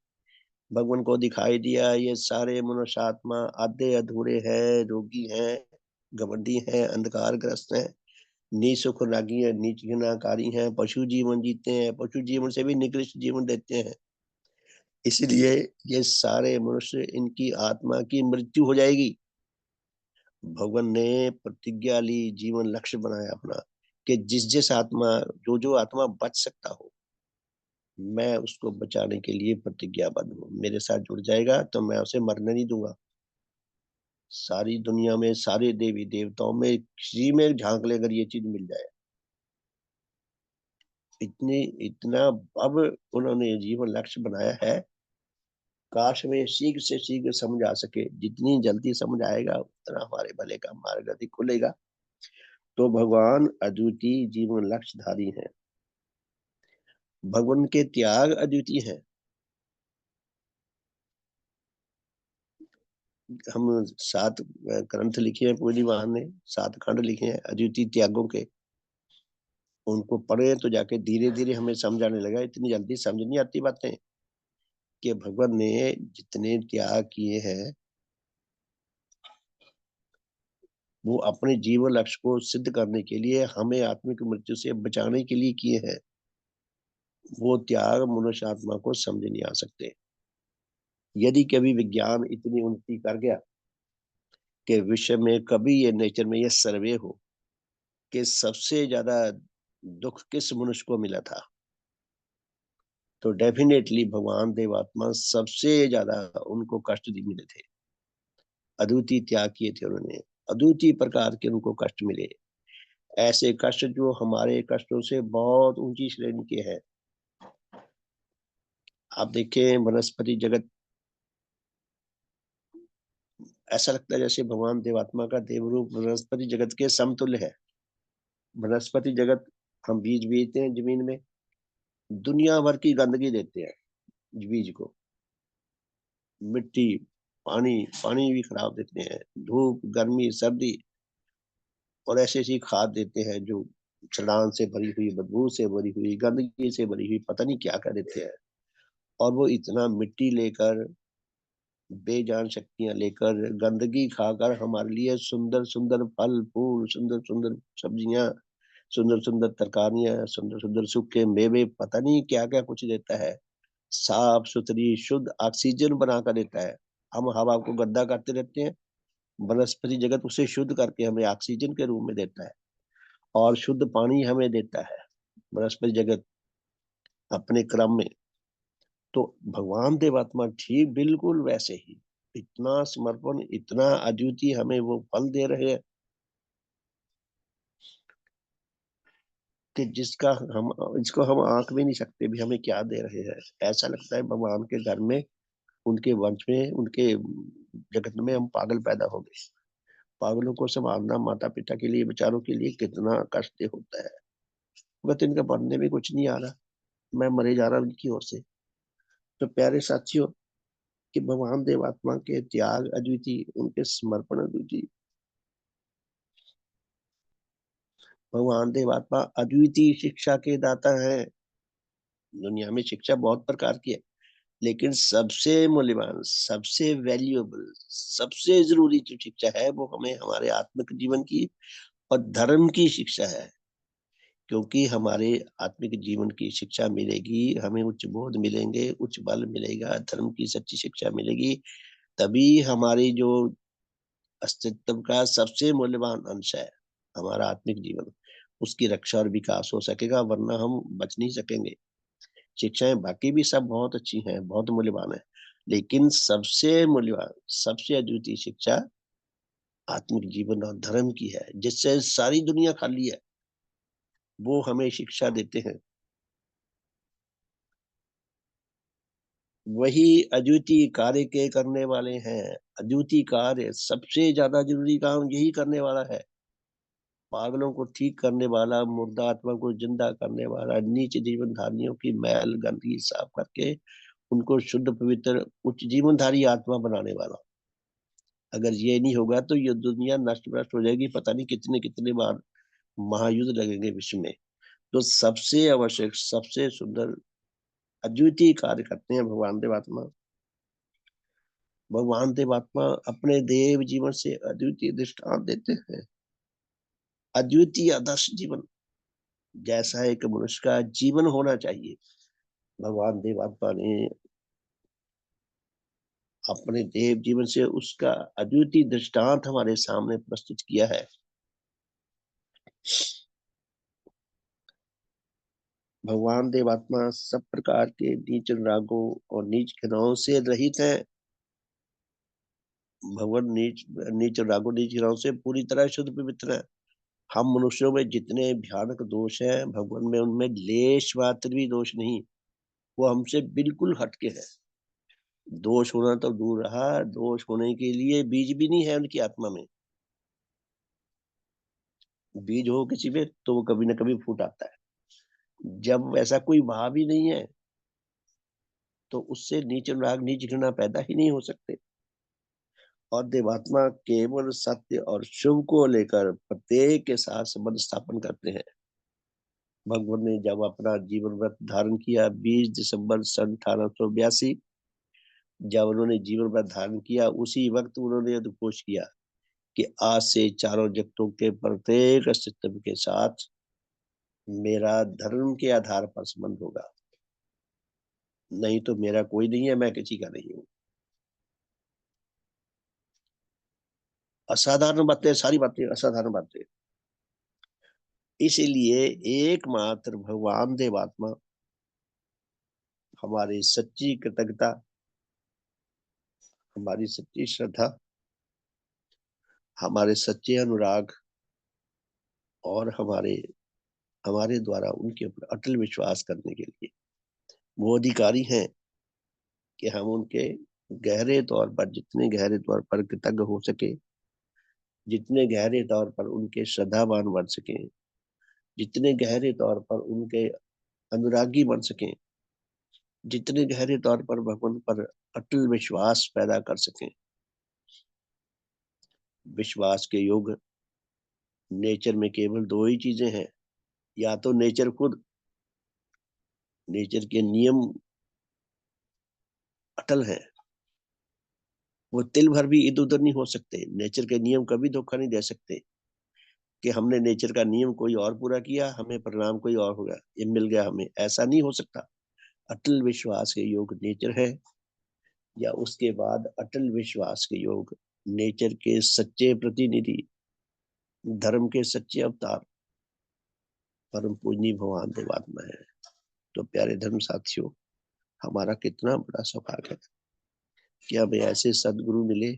भगवान को दिखाई दिया ये सारे मनुष्य आत्मा आधे अधूरे हैं, रोगी हैं, घमंडी हैं, अंधकार ग्रस्त हैं, निसुख रागी है, नीच घृणाकारी हैं, पशु जीवन जीते हैं, पशु जीवन से भी निकृष्ट जीवन देते हैं। इसलिए ये सारे मनुष्य, इनकी आत्मा की मृत्यु हो जाएगी। भगवान ने प्रतिज्ञा ली, जीवन लक्ष्य बनाया अपना कि जिस जिस आत्मा, जो जो आत्मा बच सकता हो, मैं उसको बचाने के लिए प्रतिज्ञाबद्ध हूँ। मेरे साथ जुड़ जाएगा तो मैं उसे मरने नहीं दूंगा। सारी दुनिया में सारे देवी देवताओं में किसी में झांक ले अगर ये चीज मिल जाए, इतनी इतना अब उन्होंने जीवन लक्ष्य बनाया है। काश में शीघ्र से शीघ्र समझ आ सके, जितनी जल्दी समझ आएगा उतना हमारे भले का मार्ग अधिक खुलेगा। तो भगवान अद्वितीय जीवन लक्ष्यधारी हैं, भगवान के त्याग अद्वितीय हैं। हम 7 ग्रंथ लिखे हैं, पूरी महान ने 7 खंड लिखे हैं अद्वितीय त्यागों के। उनको पढ़े तो जाके धीरे धीरे हमें समझ आने लगा, इतनी जल्दी समझ नहीं आती बातें, कि भगवान ने जितने त्याग किए हैं वो अपने जीवन लक्ष्य को सिद्ध करने के लिए, हमें आत्मिक मृत्यु से बचाने के लिए किए हैं। वो त्याग मनुष्य आत्मा को समझ नहीं आ सकते। यदि कभी विज्ञान इतनी उन्नति कर गया कि विश्व में कभी ये नेचर में ये सर्वे हो कि सबसे ज्यादा दुख किस मनुष्य को मिला था, तो डेफिनेटली भगवान देवात्मा सबसे ज्यादा उनको कष्ट मिले थे। अद्वितीय त्याग किए थे उन्होंने, अद्वितीय प्रकार के उनको कष्ट मिले, ऐसे कष्ट जो हमारे कष्टों से बहुत ऊंची श्रेणी के हैं। आप देखें वनस्पति जगत, ऐसा लगता है जैसे भगवान देवात्मा का देव रूप वनस्पति जगत के समतुल्य है। वनस्पति जगत, हम बीज बीजते हैं जमीन में, दुनिया भर की गंदगी देते हैं बीज को, मिट्टी, पानी, पानी भी खराब देते हैं, धूप, गर्मी, सर्दी, और ऐसी ऐसी खाद देते हैं जो छड़ान से भरी हुई, बदबू से भरी हुई, गंदगी से भरी हुई, पता नहीं क्या क्या देते हैं। और वो इतना मिट्टी लेकर, बेजान शक्तियां लेकर, गंदगी खाकर हमारे लिए सुंदर सुंदर फल फूल, सुंदर सुंदर सब्जियां, सुंदर सुंदर तरकारियां, सुंदर सुंदर सूखे मेवे, पता नहीं क्या क्या कुछ देता है। साफ सुथरी शुद्ध ऑक्सीजन बनाकर देता है। हम हवा को गंदा करते रहते हैं, वनस्पति जगत उसे शुद्ध करके हमें ऑक्सीजन के रूप में देता है, और शुद्ध पानी हमें देता है वनस्पति जगत अपने क्रम में। तो भगवान देवात्मा ठीक बिल्कुल वैसे ही, इतना समर्पण, इतना अद्वितीय हमें वो फल दे रहे हैं कि जिसका हम, इसको हम आंक भी नहीं सकते भी हमें क्या दे रहे हैं। ऐसा लगता है भगवान के घर में, उनके वंश में, उनके जगत में हम पागल पैदा हो गए। पागलों को संभालना माता पिता के लिए, बेचारों के लिए कितना कष्ट होता है। बस इनका पढ़ने में कुछ नहीं आ रहा, मैं मरे जा रहा हूँ इनकी ओर से। तो प्यारे साथियों, कि भगवान देवात्मा के त्याग अद्वितीय, उनके समर्पण अद्वितीय। भगवान देवात्मा अद्वितीय शिक्षा के दाता है। दुनिया में शिक्षा बहुत प्रकार की है, लेकिन सबसे मूल्यवान, सबसे वैल्यूएबल, सबसे जरूरी जो शिक्षा है वो हमें हमारे आत्मिक जीवन की और धर्म की शिक्षा है। क्योंकि हमारे आत्मिक जीवन की शिक्षा मिलेगी, हमें उच्च बोध मिलेंगे, उच्च बल मिलेगा, धर्म की सच्ची शिक्षा मिलेगी, तभी हमारी जो अस्तित्व का सबसे मूल्यवान अंश है, हमारा आत्मिक जीवन, उसकी रक्षा और विकास हो सकेगा, वरना हम बच नहीं सकेंगे। शिक्षाएं बाकी भी सब बहुत अच्छी हैं, बहुत मूल्यवान है, लेकिन सबसे मूल्यवान, सबसे अद्वितीय शिक्षा आत्मिक जीवन और धर्म की है, जिससे सारी दुनिया खाली है। वो हमें शिक्षा देते हैं। वही अद्वितीय कार्य के करने वाले हैं। अद्वितीय कार्य सबसे ज्यादा जरूरी काम यही करने वाला है। पागलों को ठीक करने वाला, मुर्दा आत्मा को जिंदा करने वाला, नीच जीवन धारियों की मैल गंदगी साफ करके उनको शुद्ध पवित्र उच्च जीवनधारी आत्मा बनाने वाला। अगर ये नहीं होगा तो ये दुनिया नष्ट भ्रष्ट हो जाएगी। पता नहीं कितने कितने बार महायुद्ध लगेंगे विश्व में। तो सबसे आवश्यक, सबसे सुंदर, अद्वितीय कार्य करते हैं भगवान देवात्मा। भगवान देवात्मा अपने देव जीवन से अद्वितीय दृष्टांत देते हैं। अद्वितीय आदर्श जीवन जैसा एक मनुष्य का जीवन होना चाहिए, भगवान देवात्मा ने अपने देव जीवन से उसका अद्वितीय दृष्टांत हमारे सामने प्रस्तुत किया है। भगवान देवात्मा सब प्रकार के नीच रागों और नीच घृणाओं से रहित है। भगवान नीच नीच रागों नीच घृणाओं से पूरी तरह शुद्ध पवित्र है। हम मनुष्यों में जितने भयानक दोष हैं, भगवान में उनमें लेश मात्र भी दोष नहीं। वो हमसे बिल्कुल हटके है। दोष होना तो दूर रहा, दोष होने के लिए बीज भी नहीं है उनकी आत्मा में। बीज हो किसी में तो वो कभी ना कभी फूट आता है। जब ऐसा कोई भाव ही नहीं है तो उससे नीच राग नीच घृणा पैदा ही नहीं हो सकते। और देवात्मा केवल सत्य और शुभ को लेकर प्रत्येक के साथ संबंध स्थापन करते हैं। भगवान ने जब अपना जीवन व्रत धारण किया 20 दिसंबर सन 1882, जब उन्होंने जीवन व्रत धारण किया, उसी वक्त उन्होंने उद्घोष किया कि आज से चारों जगतों के प्रत्येक अस्तित्व के साथ मेरा धर्म के आधार पर संबंध होगा। नहीं तो मेरा कोई नहीं है, मैं किसी का नहीं हूँ। असाधारण बातें, सारी बातें असाधारण बातें। इसीलिए एकमात्र भगवान देवात्मा हमारी सच्ची कृतज्ञता, हमारी सच्ची श्रद्धा, हमारे सच्चे अनुराग और हमारे हमारे द्वारा उनके ऊपर अटल विश्वास करने के लिए वो अधिकारी हैं कि हम उनके गहरे तौर पर, जितने गहरे तौर पर कृतज्ञ हो सके, जितने गहरे तौर पर उनके श्रद्धावान बन सके, जितने गहरे तौर पर उनके अनुरागी बन सके, जितने गहरे तौर पर भगवान पर अटल विश्वास पैदा कर सकें। विश्वास के योग नेचर में केवल दो ही चीजें हैं। या तो नेचर खुद, नेचर के नियम अटल हैं, वो तिल भर भी इधर उधर नहीं हो सकते। नेचर के नियम कभी धोखा नहीं दे सकते कि हमने नेचर का नियम कोई और पूरा किया, हमें परिणाम कोई और होगा, ये मिल गया हमें, ऐसा नहीं हो सकता। अटल विश्वास के योग नेचर है, या उसके बाद अटल विश्वास के योग नेचर के सच्चे प्रतिनिधि, धर्म के सच्चे अवतार परम पूजनीय भगवान देवात्मा है। तो प्यारे धर्म साथियों, हमारा कितना बड़ा सौभाग्य है कि हमें ऐसे सदगुरु मिले,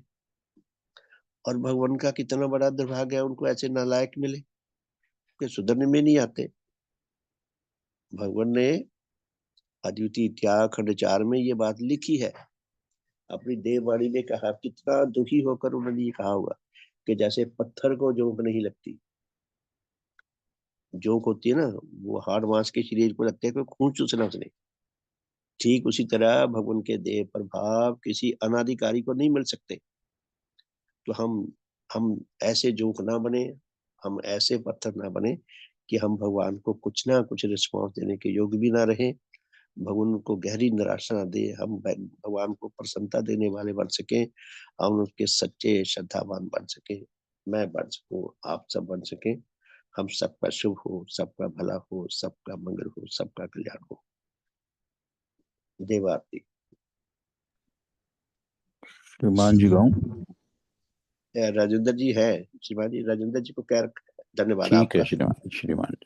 और भगवान का कितना बड़ा दुर्भाग्य है उनको ऐसे नालायक मिले कि सुधरने में नहीं आते। भगवान ने अद्वितीय त्याग खंड 4 में ये बात लिखी है, अपनी देववाणी में कहा। कितना दुखी होकर उन्होंने ये कहा होगा कि जैसे पत्थर को जोंक नहीं लगती। जोंक होती है ना, वो हाड़ मांस के शरीर को लगते है कोई खून चूसना उसने। ठीक उसी तरह भगवान के देह प्रभाव किसी अनाधिकारी को नहीं मिल सकते। तो हम ऐसे जोंक ना बने, हम ऐसे पत्थर ना बने कि हम भगवान को कुछ ना कुछ रिस्पॉन्स देने के योग्य भी ना रहे, भगवान को गहरी निराशा ना दे, हम भगवान को प्रसन्नता देने वाले बन सके, हम उसके सच्चे श्रद्धावान बन सके, मैं बन सकूं, आप सब बन सके। हम सबका शुभ हो, सबका भला हो, सबका मंगल हो, सबका कल्याण हो। देवाती
श्रीमान जी गाऊं?
राजेंद्र जी है, श्रीमान जी राजेंद्र जी को क्या धन्यवाद
ठीक है
आपका।
श्रीमान, श्रीमान।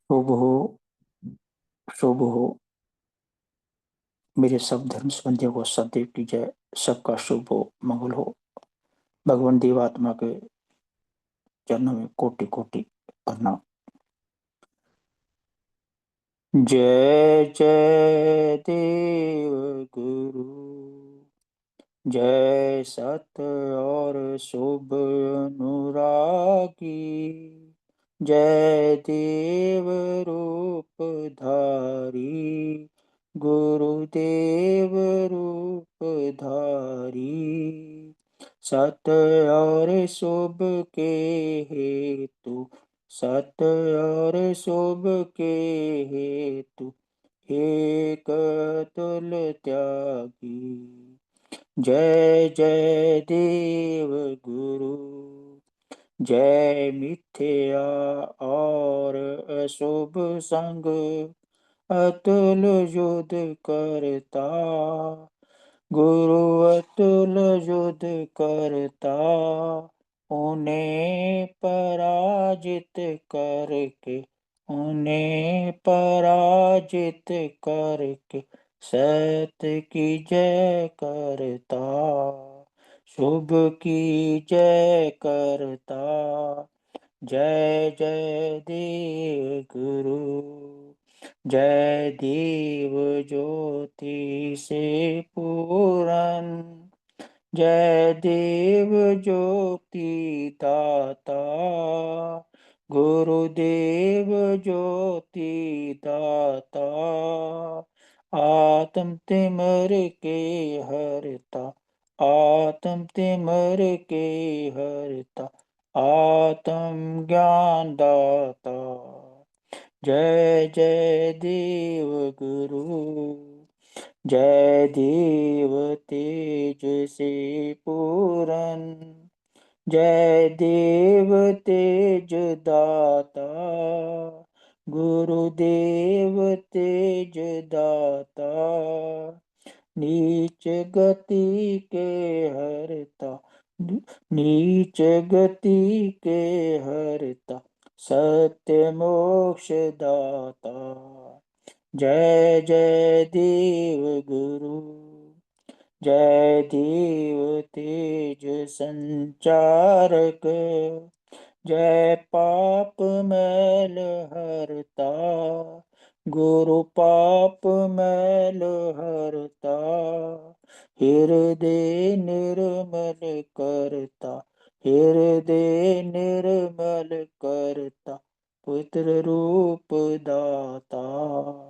शुभ हो, शुभ हो। मेरे सब धर्म संबंधियों को सदैव की जय। सबका शुभ हो, मंगल हो। भगवान देवात्मा के चरणों में कोटि कोटि प्रणाम। जय जय देव गुरु, जय सत और शुभ अनुरागी, जय देव रूप धारी, गुरुदेव रूप धारी। सत्य और शुभ के हेतु, सत्य और शुभ के हेतु, एक तुल त्यागी। जय जय देव गुरु, जय मिथ्या और अशुभ संग, अतुल युद्ध करता, गुरु अतुल युद्ध करता, उन्हें पराजित करके, उन्हें पराजित करके, सत्य की जय करता, शुभ की जय करता। जय जय देव गुरु, जय देव ज्योति से पूरन, जय देव ज्योति दाता, गुरुदेव ज्योति दाता, आत्म तिमिर के हरता, आत्म तिमिर के हरता, आत्म ज्ञान दाता। जय जय देव गुरु, जय देव तेज से पूरन, जय देव तेज दाता, गुरुदेव तेज दाता, नीच गति के हरता, नीच गति के हरता, सत्य मोक्ष दाता। जय जय देव गुरु, जय देव तेज संचारक, जय पाप मैल हरता, गुरु पाप मैल हरता, हृदय निर्मल करता, हृदय निर्मल करता, पुत्र रूप दाता।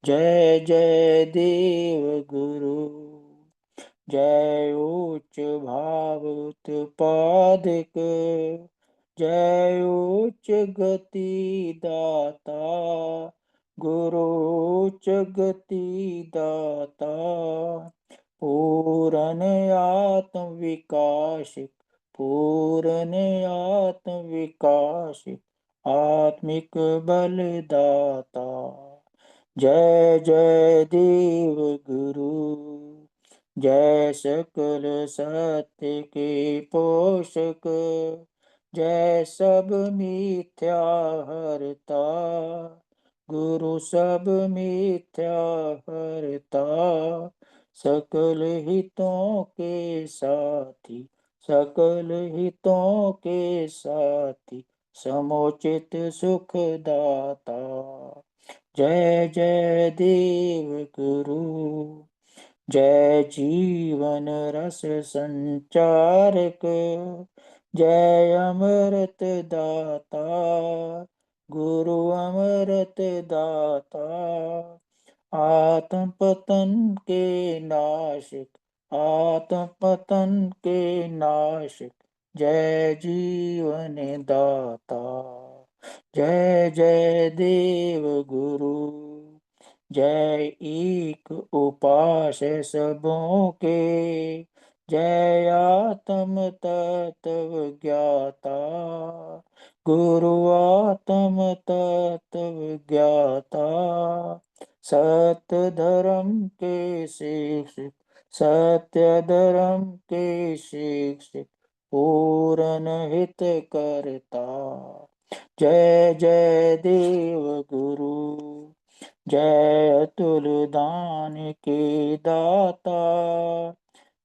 जय जय देव गुरु, जय उच्च भाव उत्पादक, जय उच्च गति दाता, गुरु उच्च गति दाता, पूर्ण आत्म विकासिक, पूर्ण आत्म विकासिक, आत्मिक बल दाता। जय जय देव गुरु, जय सकल सत्य के पोषक, जय सब मिथ्या हरता, गुरु सब मिथ्या हरता, सकल हितों के साथी, सकल हितों के साथी, समोचित सुख दाता। जय जय देव गुरु, जय जीवन रस संचारक, जय अमृत दाता, गुरु अमृत दाता, आत्म पतन के नाशक, आत्म पतन के नाशक, जय जीवन दाता। जय जय देव गुरु, जय एक उपास सबों के, जय आत्म तत्व ज्ञाता, गुरु आत्म तत्व ज्ञाता, सत्य धर्म के शिक्षक, सत्य धर्म के शिक्षक, पूर्ण हित करता। जय जय देव गुरु, जय अतुल दान के दाता,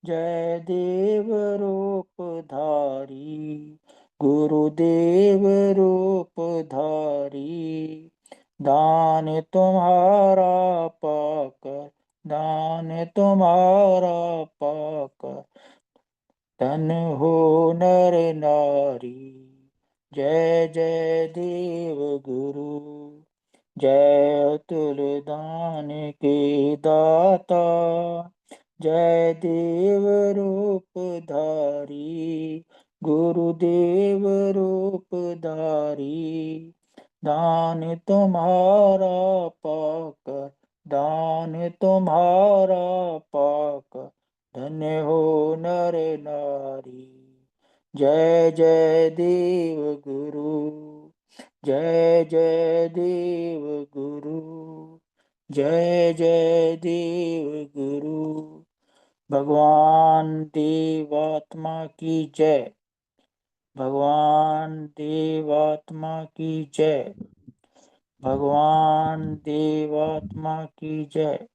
जय देव रूप धारी, गुरुदेव रूप धारी, दान तुम्हारा पाकर, दान तुम्हारा पाकर, धन हो नर नारी। जय जय देव गुरु, जय अतुल दान के दाता, जय देव रूप धारी, गुरुदेव रूप धारी। दान तुम्हारा पाकर, दान तुम्हारा पाकर, धन्य हो नर नारी। जय जय देव गुरु, जय जय देव गुरु, जय जय देव गुरु। भगवान देवात्मा की जय, भगवान देवात्मा की जय, भगवान देवात्मा की जय,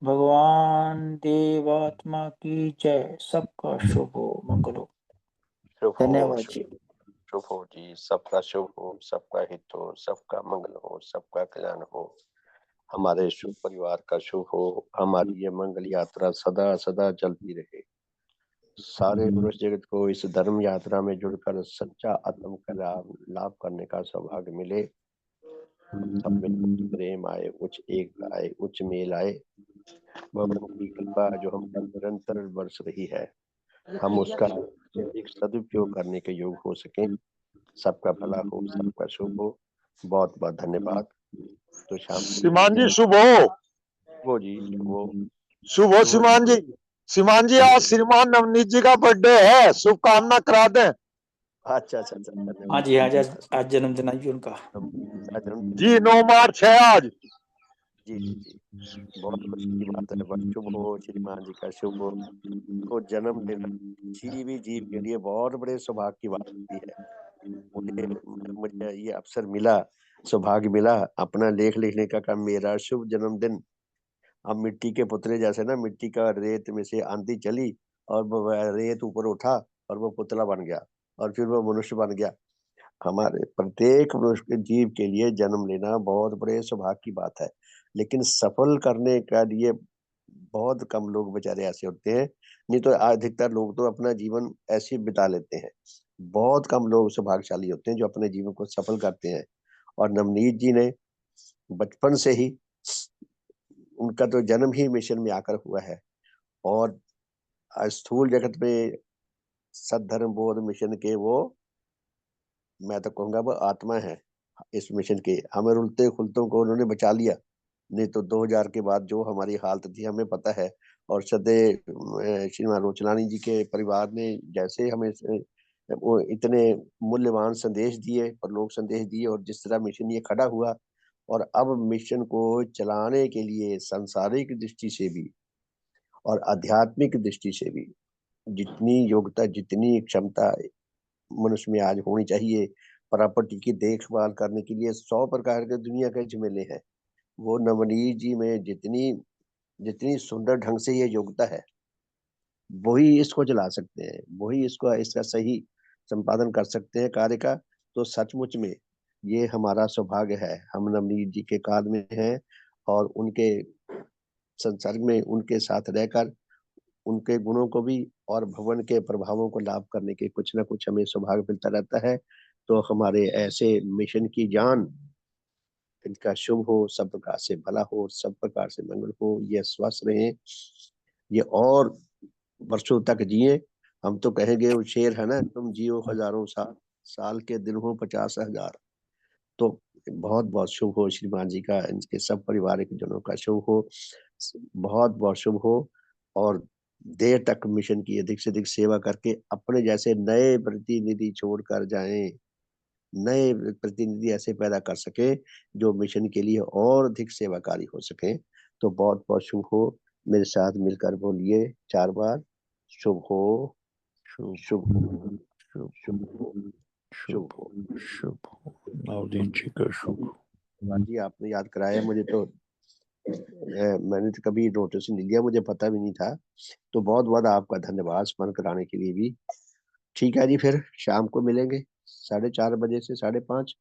भगवान देवात्मा की जय। सबका शुभ हो, मंगल हो।
शुभ हो,
धन्यवाद जी।
शुभ हो जी, सबका शुभ हो, सबका हित हो, सबका मंगल हो, सबका कल्याण हो, हमारे शुभ परिवार का शुभ हो, हमारी ये मंगल यात्रा सदा सदा चलती रहे, सारे मनुष्य जगत को इस धर्म यात्रा में जुड़कर सच्चा आत्म का लाभ करने का सौभाग्य मिले। सब में उच्च प्रेम आए, उच्च एकता आए, उच्च मेल आए। भगवान की कृपा जो हम पर निरंतर बरस रही है, हम उसका एक सदुपयोग करने के योग हो सके। सबका भला हो, सबका शुभ हो। बहुत बहुत धन्यवाद। तो शाम
श्रीमान जी शुभ हो।
वो जी वो
शुभ हो श्रीमान जी। श्रीमान जी आज श्रीमान नवनीत जी का बर्थडे है, शुभकामना करा दें।
अच्छा अच्छा अच्छा
हाँ
धन्यवाद
जी, आज जन्मदिन है जी उनका।
जी 9 मार्च है आज।
जी जी जी, बहुत खुशी की बात है। बहुत शुभ हो, श्रीमान जी का शुभ हो। को जन्म देना किसी भी जीव के लिए बहुत बड़े सौभाग्य की बात होती है। मुझे ये अवसर मिला, सौभाग्य मिला अपना लेख लिखने का काम। मेरा शुभ जन्मदिन। हम मिट्टी के पुतले जैसे ना, मिट्टी का रेत में से आंधी चली और वो रेत ऊपर उठा और वो पुतला बन गया और फिर वो मनुष्य बन गया। हमारे प्रत्येक मनुष्य के जीव के लिए जन्म लेना बहुत बड़े सौभाग्य की बात है, लेकिन सफल करने का लिए बहुत कम लोग बेचारे ऐसे होते हैं। नहीं तो अधिकतर लोग तो अपना जीवन ऐसे ही बिता लेते हैं। बहुत कम लोग सौभाग्यशाली होते हैं जो अपने जीवन को सफल करते हैं। और नवनीत जी ने बचपन से ही, उनका तो जन्म ही मिशन में आकर हुआ है। और स्थूल जगत में सद्धर्म बोध मिशन के वो, मैं तो कहूंगा वो आत्मा है इस मिशन के। हमें रुलते खुलतों को उन्होंने बचा लिया, नहीं तो 2000 के बाद जो हमारी हालत थी हमें पता है। और श्रीमान रोचलानी जी के परिवार ने जैसे हमें वो इतने मूल्यवान संदेश दिए, परलोक संदेश दिए, और जिस तरह मिशन ये खड़ा हुआ, और अब मिशन को चलाने के लिए सांसारिक दृष्टि से भी और आध्यात्मिक दृष्टि से भी जितनी योग्यता, जितनी क्षमता मनुष्य में आज होनी चाहिए, प्रॉपर्टी की देखभाल करने के लिए 100 प्रकार के दुनिया के झमेले हैं। वो नवनीत जी में जितनी जितनी सुंदर ढंग से ये योग्यता है, वही इसको चला सकते हैं, वही इसको इसका सही संपादन कर सकते हैं कार्य का। तो सचमुच में ये हमारा सौभाग्य है, हम नवनीत जी के काल में हैं और उनके संसर्ग में उनके साथ रहकर उनके गुणों को भी और भगवान के प्रभावों को लाभ करने के कुछ ना कुछ हमें सौभाग्य मिलता रहता है। तो हमारे ऐसे मिशन की जान, इनका शुभ हो, सब प्रकार से भला हो, सब प्रकार से मंगल हो, ये स्वस्थ रहे, ये और वर्षों तक जिए। हम तो कहेंगे वो शेर है ना, तुम जियो हजारों साल, साल के दिन हो 50,000। तो बहुत बहुत शुभ हो श्रीमान जी का, इनके सब पारिवारिक जनों का शुभ हो, बहुत बहुत शुभ हो। और देर तक मिशन की अधिक से अधिक सेवा करके अपने जैसे नए प्रतिनिधि छोड़कर जाएं, नए प्रतिनिधि ऐसे पैदा कर सके जो मिशन के लिए और अधिक सेवाकारी हो सके। तो बहुत बहुत शुभ हो। मेरे साथ मिलकर बोलिए 4 बार, शुभ हो,
शुभ
शुभ हो,
शुभ
शुभ हो, शुभ
शुभ
हो।
शुभ नवदीन जी का शुभ।
जी आपने याद कराया मुझे, तो मैंने तो कभी नोटिस नहीं लिया, मुझे पता भी नहीं था। तो बहुत बहुत आपका धन्यवाद स्मरण कराने के लिए भी। ठीक है जी, फिर शाम को मिलेंगे 4:30 बजे से 5:30,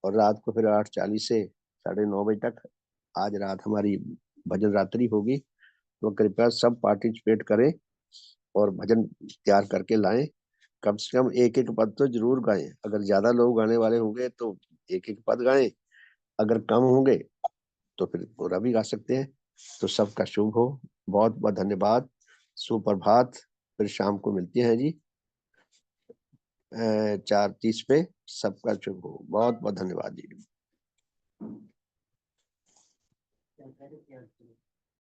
और रात को फिर 8:40 से 9:30 बजे तक आज रात हमारी भजन रात्रि होगी। तो कृपया सब पार्टिसिपेट करें और भजन तैयार करके लाएं। कम से कम एक एक पद तो जरूर गाएं। अगर ज्यादा लोग गाने वाले होंगे तो एक एक पद गाएं, अगर कम होंगे तो फिर पूरा भी गा सकते हैं। तो सबका शुभ हो। बहुत बहुत धन्यवाद। सुप्रभात। फिर शाम को मिलते हैं जी 4:30 पे। सबका शुभ हो। बहुत बहुत धन्यवाद जी।